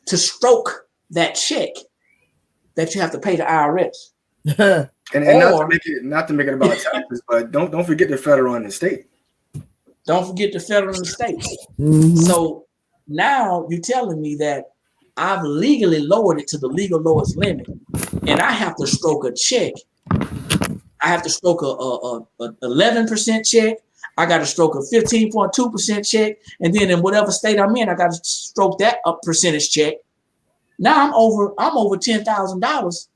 to stroke that check that you have to pay the IRS? and not to make it about taxes, but don't forget the federal and the state. Don't forget the federal and the state. So now you're telling me that I've legally lowered it to the legal lowest limit, and I have to stroke a check. I have to stroke a 11% check. I got to stroke a 15.2% check, and then in whatever state I'm in, I got to stroke that up percentage check. Now I'm over $10,000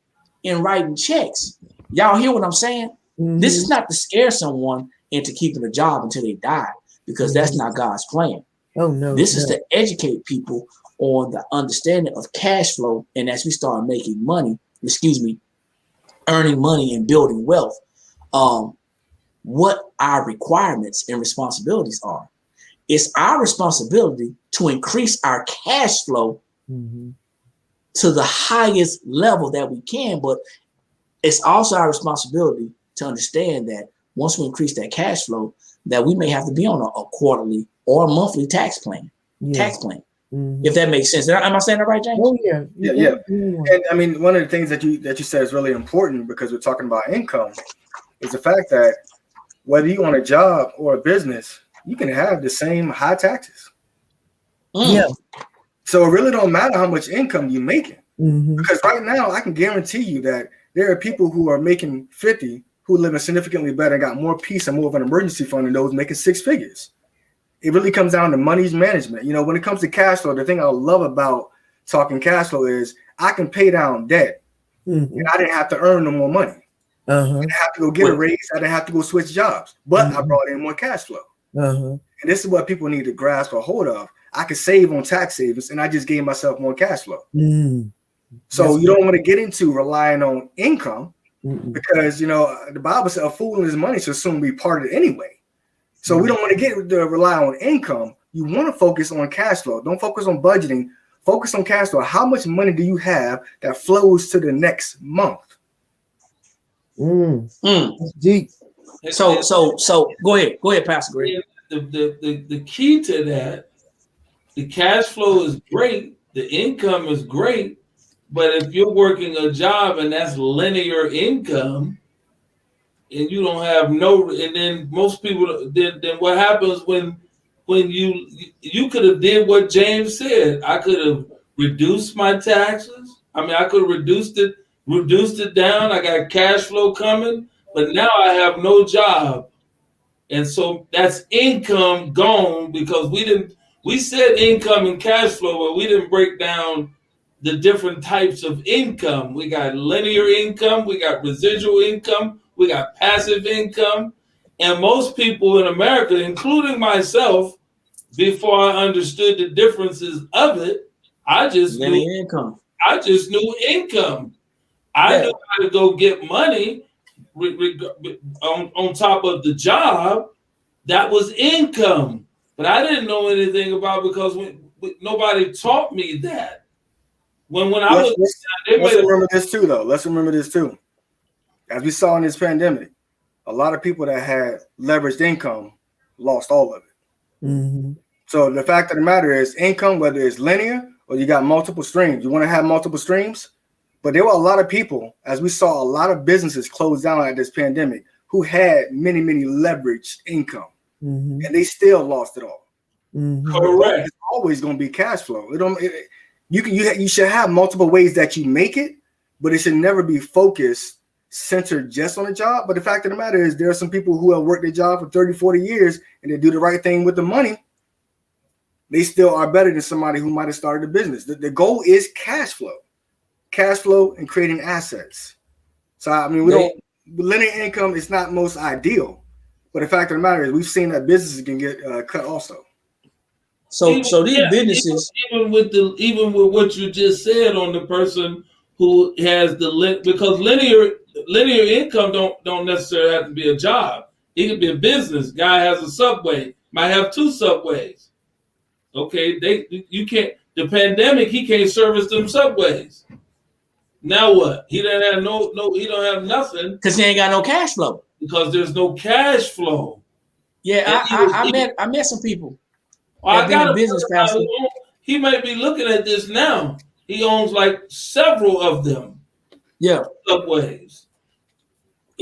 in writing checks. Y'all hear what I'm saying? This is not to scare someone into keeping a job until they die, because that's not God's plan. Oh no. This is to educate people on the understanding of cash flow. And as we start making money, earning money and building wealth, what our requirements and responsibilities are. It's our responsibility to increase our cash flow to the highest level that we can, but it's also our responsibility to understand that once we increase that cash flow, that we may have to be on a quarterly or a monthly tax plan. If that makes sense. Am I saying that right, James? Oh yeah. Yeah. And I mean, one of the things that you said is really important, because we're talking about income, is the fact that whether you own a job or a business, you can have the same high taxes. Yeah. So it really don't matter how much income you're making. Because right now, I can guarantee you that there are people who are making 50 who live in significantly better and got more peace and more of an emergency fund than those making 6 figures. It really comes down to money's management. You know, when it comes to cash flow, the thing I love about talking cash flow is I can pay down debt and I didn't have to earn no more money. I didn't have to go get a raise. I didn't have to go switch jobs, but I brought in more cash flow. And this is what people need to grasp a hold of. I could save on tax savings, and I just gave myself more cash flow. So you don't want to get into relying on income because, you know, the Bible says a fool and his money should soon be parted anyway. So we don't want to get to rely on income. You want to focus on cash flow. Don't focus on budgeting. Focus on cash flow. How much money do you have that flows to the next month? Deep. So go ahead, Pastor Greg. The key to that, the cash flow is great, the income is great, but if you're working a job and that's linear income, and you don't have and then most people, then what happens when you could have did what James said? I could have reduced my taxes. I mean, I could have reduced it down. I got cash flow coming, but now I have no job. And so that's income gone because we said income and cash flow, but we didn't break down the different types of income. We got linear income, we got residual income, we got passive income. And most people in America, including myself, before I understood the differences of it, I just knew income. I knew how to go get money on top of the job. That was income. But I didn't know anything about because nobody taught me that. Let's remember this too, though. Let's remember this too. As we saw in this pandemic, a lot of people that had leveraged income lost all of it. So the fact of the matter is income, whether it's linear or you got multiple streams, you want to have multiple streams. But there were a lot of people, as we saw a lot of businesses close down at this pandemic, who had many leveraged income. And they still lost it all. Correct. It's always going to be cash flow. You should have multiple ways that you make it, but it should never be focused, centered just on a job. But the fact of the matter is there are some people who have worked their job for 30, 40 years and they do the right thing with the money. They still are better than somebody who might have started a business. The goal is cash flow and creating assets. So, I mean, linear income is not most ideal. But the fact of the matter is, we've seen that businesses can get cut also. So these businesses, even with what you just said on the person who has because linear income don't necessarily have to be a job. It could be a business. Guy has a Subway, might have 2 Subways. Okay, you can't. The pandemic, he can't service them Subways. Now what? He doesn't have he don't have nothing because he ain't got no cash flow. Because there's no cash flow. Yeah, I met some people. I got a business pastor. He might be looking at this now. He owns like several of them. Yeah, Subways.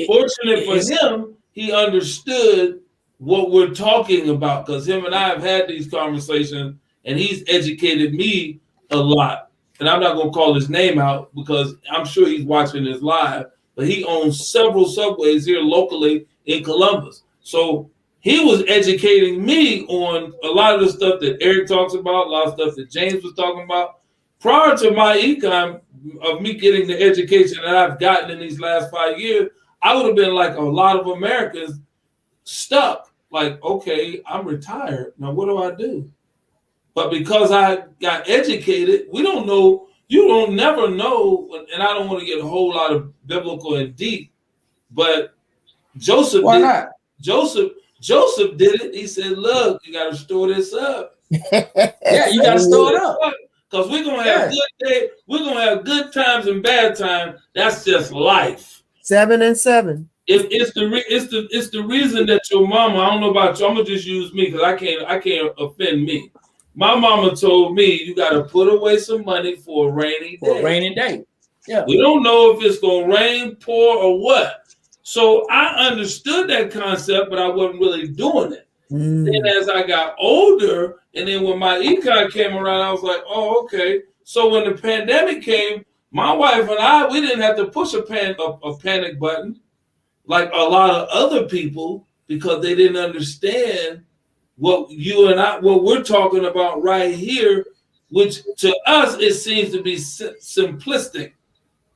Fortunate for him, he understood what we're talking about because him and I have had these conversations, and he's educated me a lot. And I'm not going to call his name out because I'm sure he's watching this live. But he owns several Subways here locally in Columbus. So he was educating me on a lot of the stuff that Eric talks about, a lot of stuff that James was talking about. Prior to my econ of me getting the education that I've gotten in these last 5 years, I would have been like a lot of Americans stuck. Like, okay, I'm retired. Now what do I do? But because I got educated, we don't know. You don't never know. And I don't want to get a whole lot of biblical and deep, but Joseph Why did. not? Joseph did it. He said, "Look, you got to store this up. Yeah, you got to store it up. Because we're gonna have good day. We're gonna have good times and bad times. That's just life. 7 and 7. It's the reason that your mama. I don't know about you. I'm gonna just use me because I can't offend me. My mama told me you got to put away some money for a rainy day. For a rainy day. Yeah. We don't know if it's gonna rain, pour, or what. So I understood that concept, but I wasn't really doing it. Then as I got older, and then when my econ came around, I was like, oh, okay. So when the pandemic came, my wife and I, we didn't have to push a panic button like a lot of other people because they didn't understand what we're talking about right here, which to us, it seems to be simplistic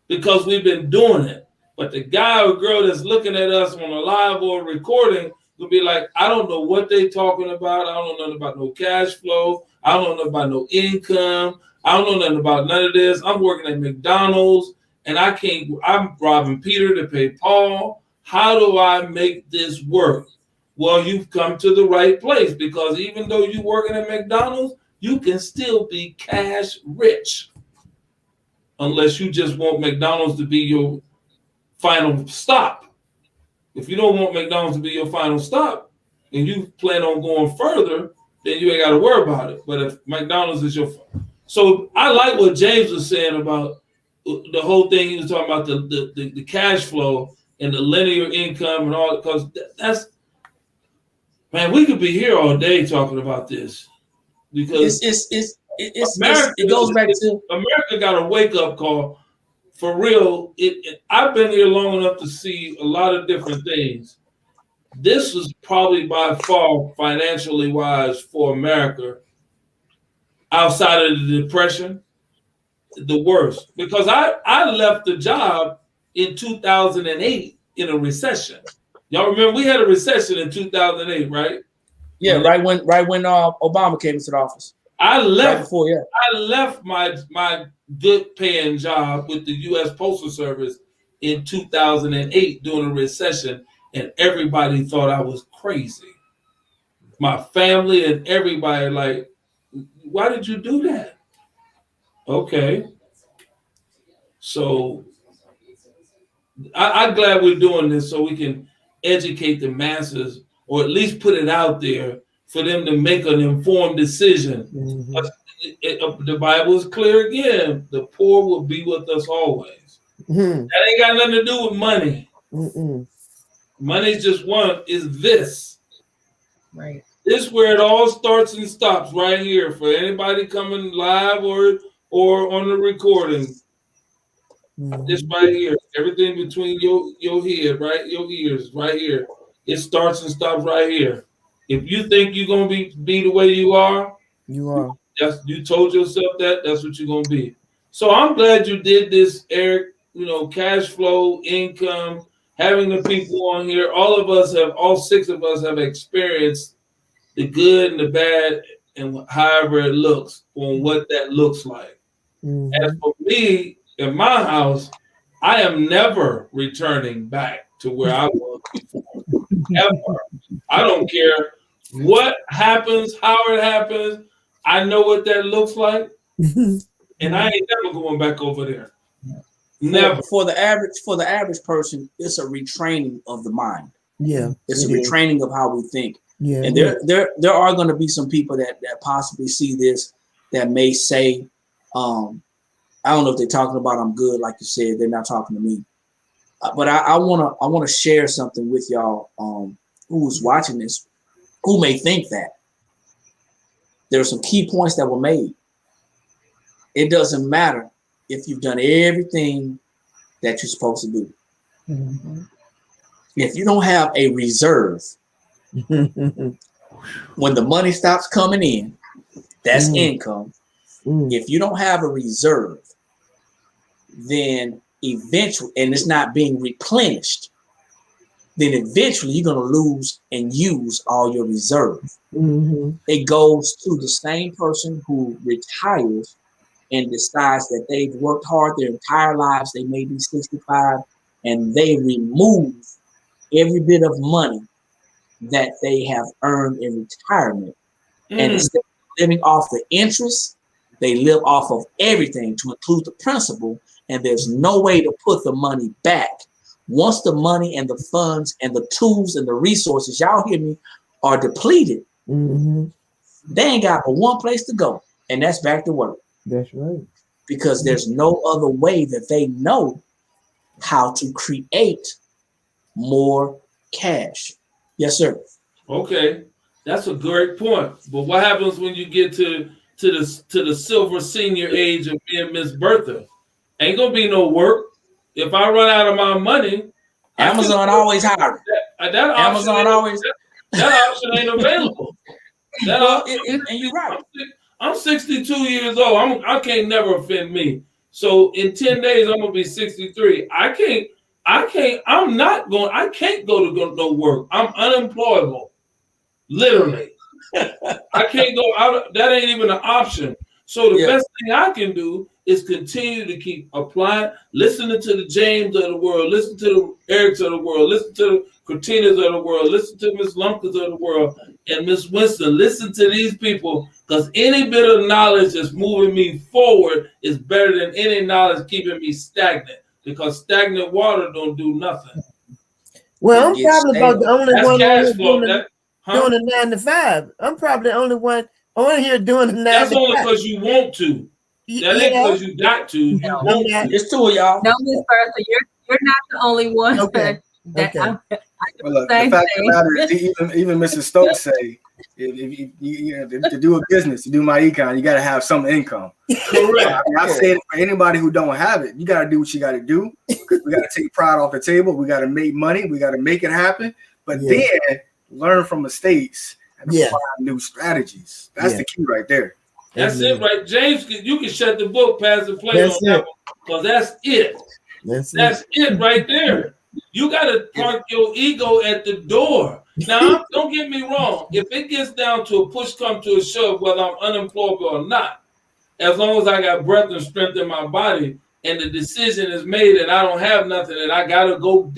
because we've been doing it. But the guy or girl that's looking at us on a live or recording will be like, I don't know what they talking about. I don't know nothing about no cash flow. I don't know nothing about no income. I don't know nothing about none of this. I'm working at McDonald's and I'm robbing Peter to pay Paul. How do I make this work? Well, you've come to the right place because even though you're working at McDonald's, you can still be cash rich. Unless you just want McDonald's to be your final stop. If you don't want McDonald's to be your final stop and you plan on going further, then you ain't got to worry about it. But if McDonald's is your... So I like what James was saying about the whole thing. He was talking about the cash flow and the linear income and all, because that's... Man, we could be here all day talking about this because it goes back to America got a wake-up call. For real, I've been here long enough to see a lot of different things. This was probably by far financially wise for America, outside of the Depression, the worst. Because I left the job in 2008 in a recession. Y'all remember we had a recession in 2008, right? Yeah, right when Obama came into the office. I left right before, yeah. I left my good paying job with the U.S. Postal Service in 2008 during a recession, and everybody thought I was crazy. My family and everybody like, why did you do that? Okay. So I'm glad we're doing this so we can educate the masses, or at least put it out there for them to make an informed decision. Mm-hmm. The Bible is clear again. The poor will be with us always. Mm-hmm. That ain't got nothing to do with money. Mm-mm. Money's just one, is this. Right. This is where it all starts and stops right here for anybody coming live or on the recording. Mm-hmm. This right here, everything between your head, right, your ears, right here. It starts and stops right here. If you think you're gonna be the way you are, you told yourself that's what you're gonna be. So I'm glad you did this, Eric. You know, cash flow, income, having the people on here. All 6 of us have experienced the good and the bad, and however it looks, on what that looks like. Mm-hmm. As for me, in my house, I am never returning back to where I was before. Ever. I don't care what happens, how it happens. I know what that looks like, and I ain't never going back over there. Never. For the average person, it's a retraining of the mind. Yeah, it's a retraining of how we think. Yeah, and there are going to be some people that possibly see this that may say, I don't know if they're talking about I'm good, like you said. They're not talking to me, but I wanna share something with y'all who's watching this, who may think that. There are some key points that were made. It doesn't matter if you've done everything that you're supposed to do. Mm-hmm. If you don't have a reserve, when the money stops coming in, that's income. If you don't have a reserve, then eventually, and it's not being replenished, then eventually you're going to lose and use all your reserve. Mm-hmm. It goes to the same person who retires and decides that they've worked hard their entire lives. They may be 65 and they remove every bit of money that they have earned in retirement. And instead of living off the interest, they live off of everything to include the principal. And there's no way to put the money back. Once the money and the funds and the tools and the resources, y'all hear me, are depleted, they ain't got but one place to go, and that's back to work. That's right. Because there's no other way that they know how to create more cash. Yes, sir. Okay, that's a great point. But what happens when you get to the silver senior age of being Miss Bertha? Ain't gonna be no work. If I run out of my money, Amazon always hiring. That Amazon always. That option ain't available. And you're right. I'm 62 years old. I can't never offend me. So in 10 days, I'm gonna be 63. I can't go to no work. I'm unemployable. Literally. I can't go out. That ain't even an option. So the best thing I can do is continue to keep applying, listening to the James of the world, listen to the Erics of the world, listen to the Cortinas of the world, listen to Miss Lumpkins of the world, and Miss Winston. Listen to these people, because any bit of knowledge that's moving me forward is better than any knowledge keeping me stagnant, because stagnant water don't do nothing. Well, I'm probably about the only That's one cash flow. doing the 9 to 5. I'm probably the only one on here doing the 9 to 5. That's only because you want to. That ain't because you got to. It's two of y'all. No, Miss Bertha, you're not the only one. Okay. Well, look, the fact of the matter is, even Mrs. Stokes say, to do a business, to do my econ, you got to have some income. Correct. I said for anybody who don't have it, you got to do what you got to do. We got to take pride off the table. We got to make money. We got to make it happen. But then learn from mistakes and apply new strategies. That's the key right there. That's it, right? James, you can shut the book, pass and play on that one, because that's it. That's it right there. You got to park your ego at the door. Now, don't get me wrong. If it gets down to a push come to a shove, whether I'm unemployed or not, as long as I got breath and strength in my body and the decision is made and I don't have nothing and I got to go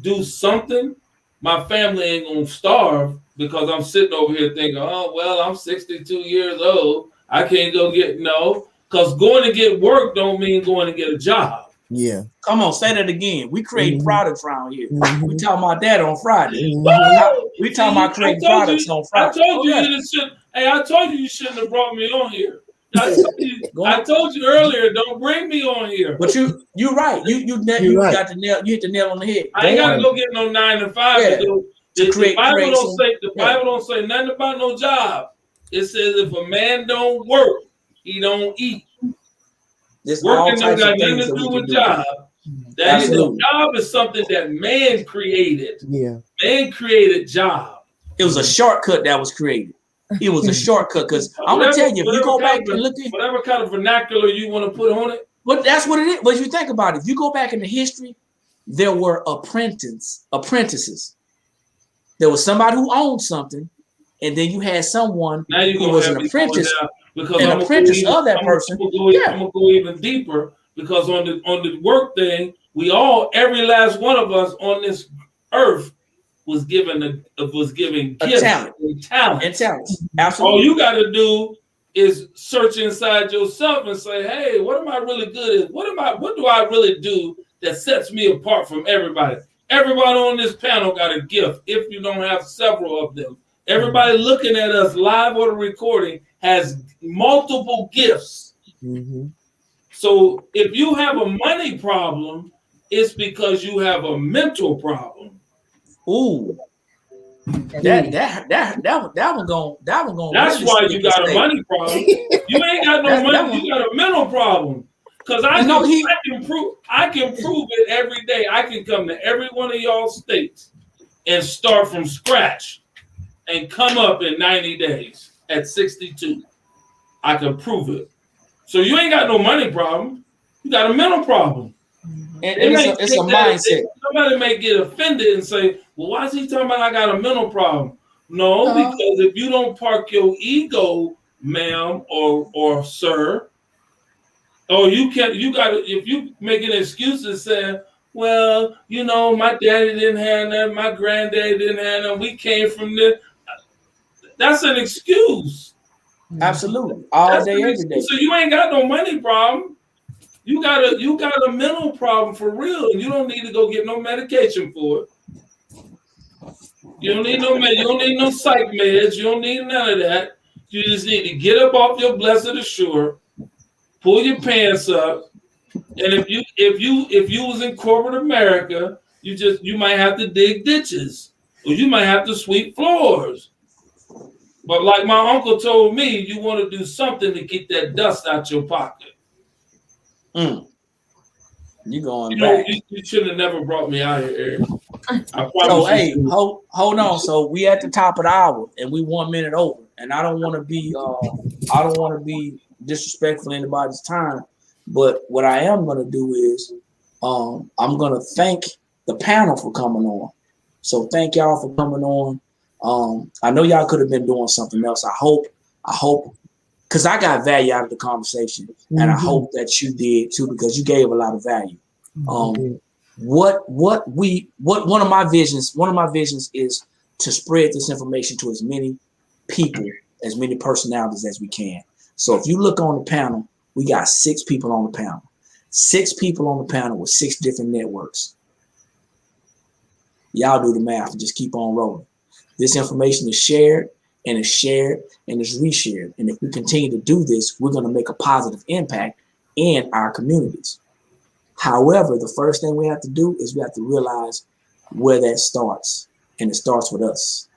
do something, my family ain't going to starve because I'm sitting over here thinking, oh, well, I'm 62 years old. I can't go get because going to get work don't mean going to get a job. Yeah. Come on, say that again. We create products around here. We talking about that on Friday. We talking about creating products on Friday. I told you shouldn't have brought me on here. I told you earlier, don't bring me on here. But you're right. You got the nail. You hit the nail on the head. I ain't got to go get no 9 to 5 to do. The Bible don't say nothing about no job. It says if a man don't work, he don't eat. Working don't got nothing to do with job. That is, a job is something that man created. Yeah. Man created job. It was a shortcut that was created. It was a shortcut because I'm gonna tell you, if you go back and look at whatever kind of vernacular you want to put on it. But that's what it is. But you think about it, if you go back into history, there were apprentices. There was somebody who owned something, and then you had someone who was an apprentice. Because an apprentice of that person. I'm gonna go even deeper, because on the work thing, every last one of us on this earth was given gifts and talent. Absolutely. All you got to do is search inside yourself and say, "Hey, what am I really good at? What do I really do that sets me apart from everybody?" Everybody on this panel got a gift. If you don't have several of them, everybody looking at us live or the recording has multiple gifts. So if you have a money problem, it's because you have a mental problem. Ooh, that one going. That's why you got a money problem. You ain't got no money. You got a mental problem. Because I can prove it every day. I can come to every one of y'all states and start from scratch and come up in 90 days at 62. I can prove it. So you ain't got no money problem. You got a mental problem. And it's a mindset. Somebody may get offended and say, well, why is he talking about I got a mental problem? No, because if you don't park your ego, ma'am or sir, or if you make an excuse and say, well, you know, my daddy didn't have that, my granddaddy didn't have that, we came from this. That's an excuse. Absolutely. All day, every day. So you ain't got no money problem. You got a mental problem for real, and you don't need to go get no medication for it. You don't need no psych meds. You don't need none of that. You just need to get up off your blessed assure, pull your pants up, and if you was in corporate America, you might have to dig ditches, or you might have to sweep floors. But like my uncle told me, you want to do something to get that dust out your pocket. You going back? You should have never brought me out here, Eric. So hey, hold on. So we at the top of the hour, and we 1 minute over. And I don't want to be disrespectful to anybody's time. But what I am going to do is, I'm going to thank the panel for coming on. So thank y'all for coming on. I know y'all could have been doing something else. I hope, because I got value out of the conversation, and I hope that you did too, because you gave a lot of value. One of my visions is to spread this information to as many people, as many personalities as we can. So if you look on the panel, we got 6 people on the panel. 6 people on the panel with 6 different networks. Y'all do the math and just keep on rolling. This information is shared and it's shared and it's reshared. And if we continue to do this, we're going to make a positive impact in our communities. However, the first thing we have to do is we have to realize where that starts, and it starts with us.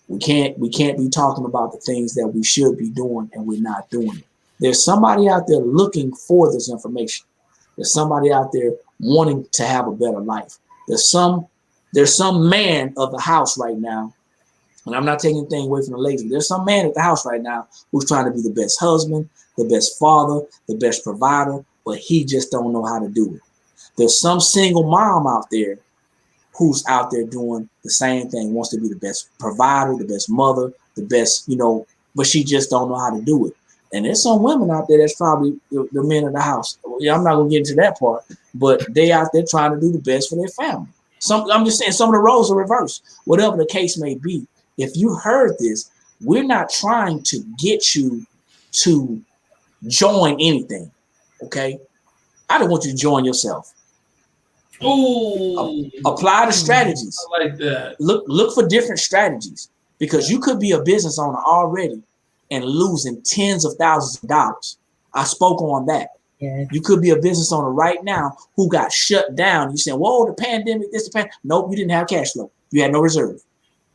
We can't be talking about the things that we should be doing and we're not doing it. There's somebody out there looking for this information. There's somebody out there wanting to have a better life. There's some man of the house right now, and I'm not taking anything away from the ladies. There's some man at the house right now who's trying to be the best husband, the best father, the best provider, but he just don't know how to do it. There's some single mom out there who's out there doing the same thing, wants to be the best provider, the best mother, the best, but she just don't know how to do it. And there's some women out there that's probably the men of the house. Yeah, I'm not gonna get into that part, but they out there trying to do the best for their family. I'm just saying some of the roles are reversed. Whatever the case may be, if you heard this, we're not trying to get you to join anything. Okay, I don't want you to join yourself. Ooh, apply the strategies. I like that. Look for different strategies, because you could be a business owner already and losing tens of thousands of dollars. I spoke on that. Yeah. You could be a business owner right now who got shut down. You saying, "Whoa, the pandemic, Nope, you didn't have cash flow. You had no reserve.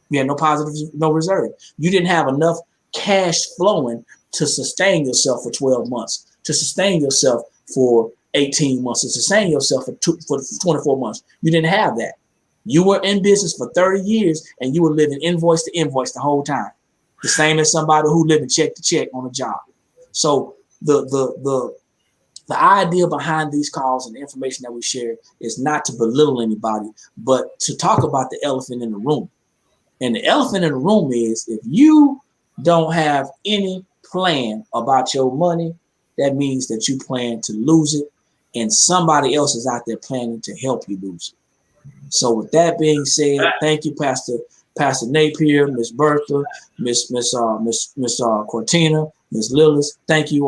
You had no reserve. You didn't have enough cash flowing to sustain yourself for 12 months, to sustain yourself for 18 months, to sustain yourself for 24 months. You didn't have that. You were in business for 30 years and you were living invoice to invoice the whole time. The same as somebody who living check to check on a job. So the idea behind these calls and the information that we share is not to belittle anybody, but to talk about the elephant in the room. And the elephant in the room is, if you don't have any plan about your money, that means that you plan to lose it, and somebody else is out there planning to help you lose it. So with that being said, thank you, Pastor Napier, Miss Bertha, Miss Cortina, Miss Lillis. Thank you,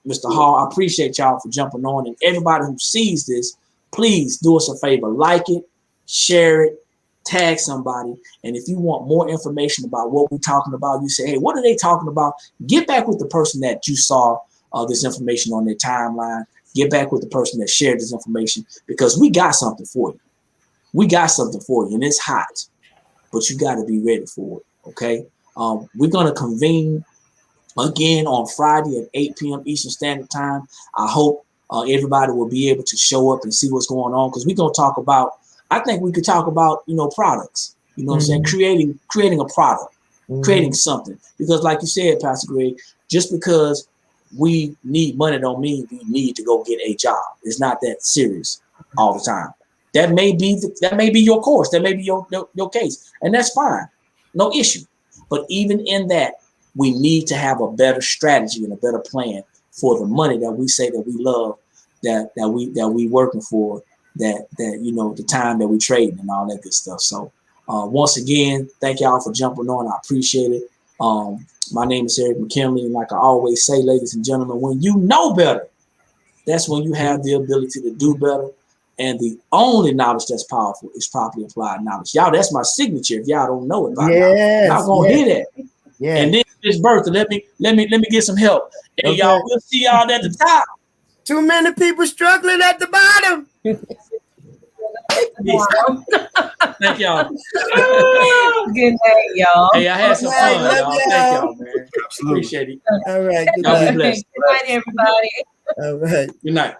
Mr. Hall. I appreciate y'all for jumping on, and everybody who sees this, please do us a favor, like it, share it, tag somebody. And if you want more information about what we're talking about, you say, hey, what are they talking about? Get back with the person that you saw this information on their timeline. Get back with the person that shared this information, because we got something for you. We got something for you, and it's hot, but you got to be ready for it, okay? We're going to convene again on Friday at 8 p.m. Eastern Standard Time. I hope everybody will be able to show up and see what's going on, because we're going to talk about, I think we could talk about, products, what I'm saying? Creating a product, creating something. Because like you said, Pastor Greg, just because we need money don't mean we need to go get a job. It's not that serious. all the time. That may be your course. That may be your case, and that's fine, no issue. But even in that, we need to have a better strategy and a better plan for the money that we say that we love, that we working for, that the time that we trading and all that good stuff. So once again, thank y'all for jumping on. I appreciate it. My name is Eric McKinley, and like I always say, ladies and gentlemen, when you know better, that's when you have the ability to do better. And the only knowledge that's powerful is properly applied knowledge. Y'all, that's my signature. If y'all don't know it by now, y'all gonna hear that. Yeah. And then Miss Bertha, let me get some help. And Okay. y'all, we'll see y'all at the top. Too many people struggling at the bottom. Thank y'all. Good night, y'all. Hey, I had some fun, Love y'all. y'all. Thank y'all, man. Absolutely. Appreciate it. All right. Good Y'all be night. blessed. Good night, everybody. All right. Good night.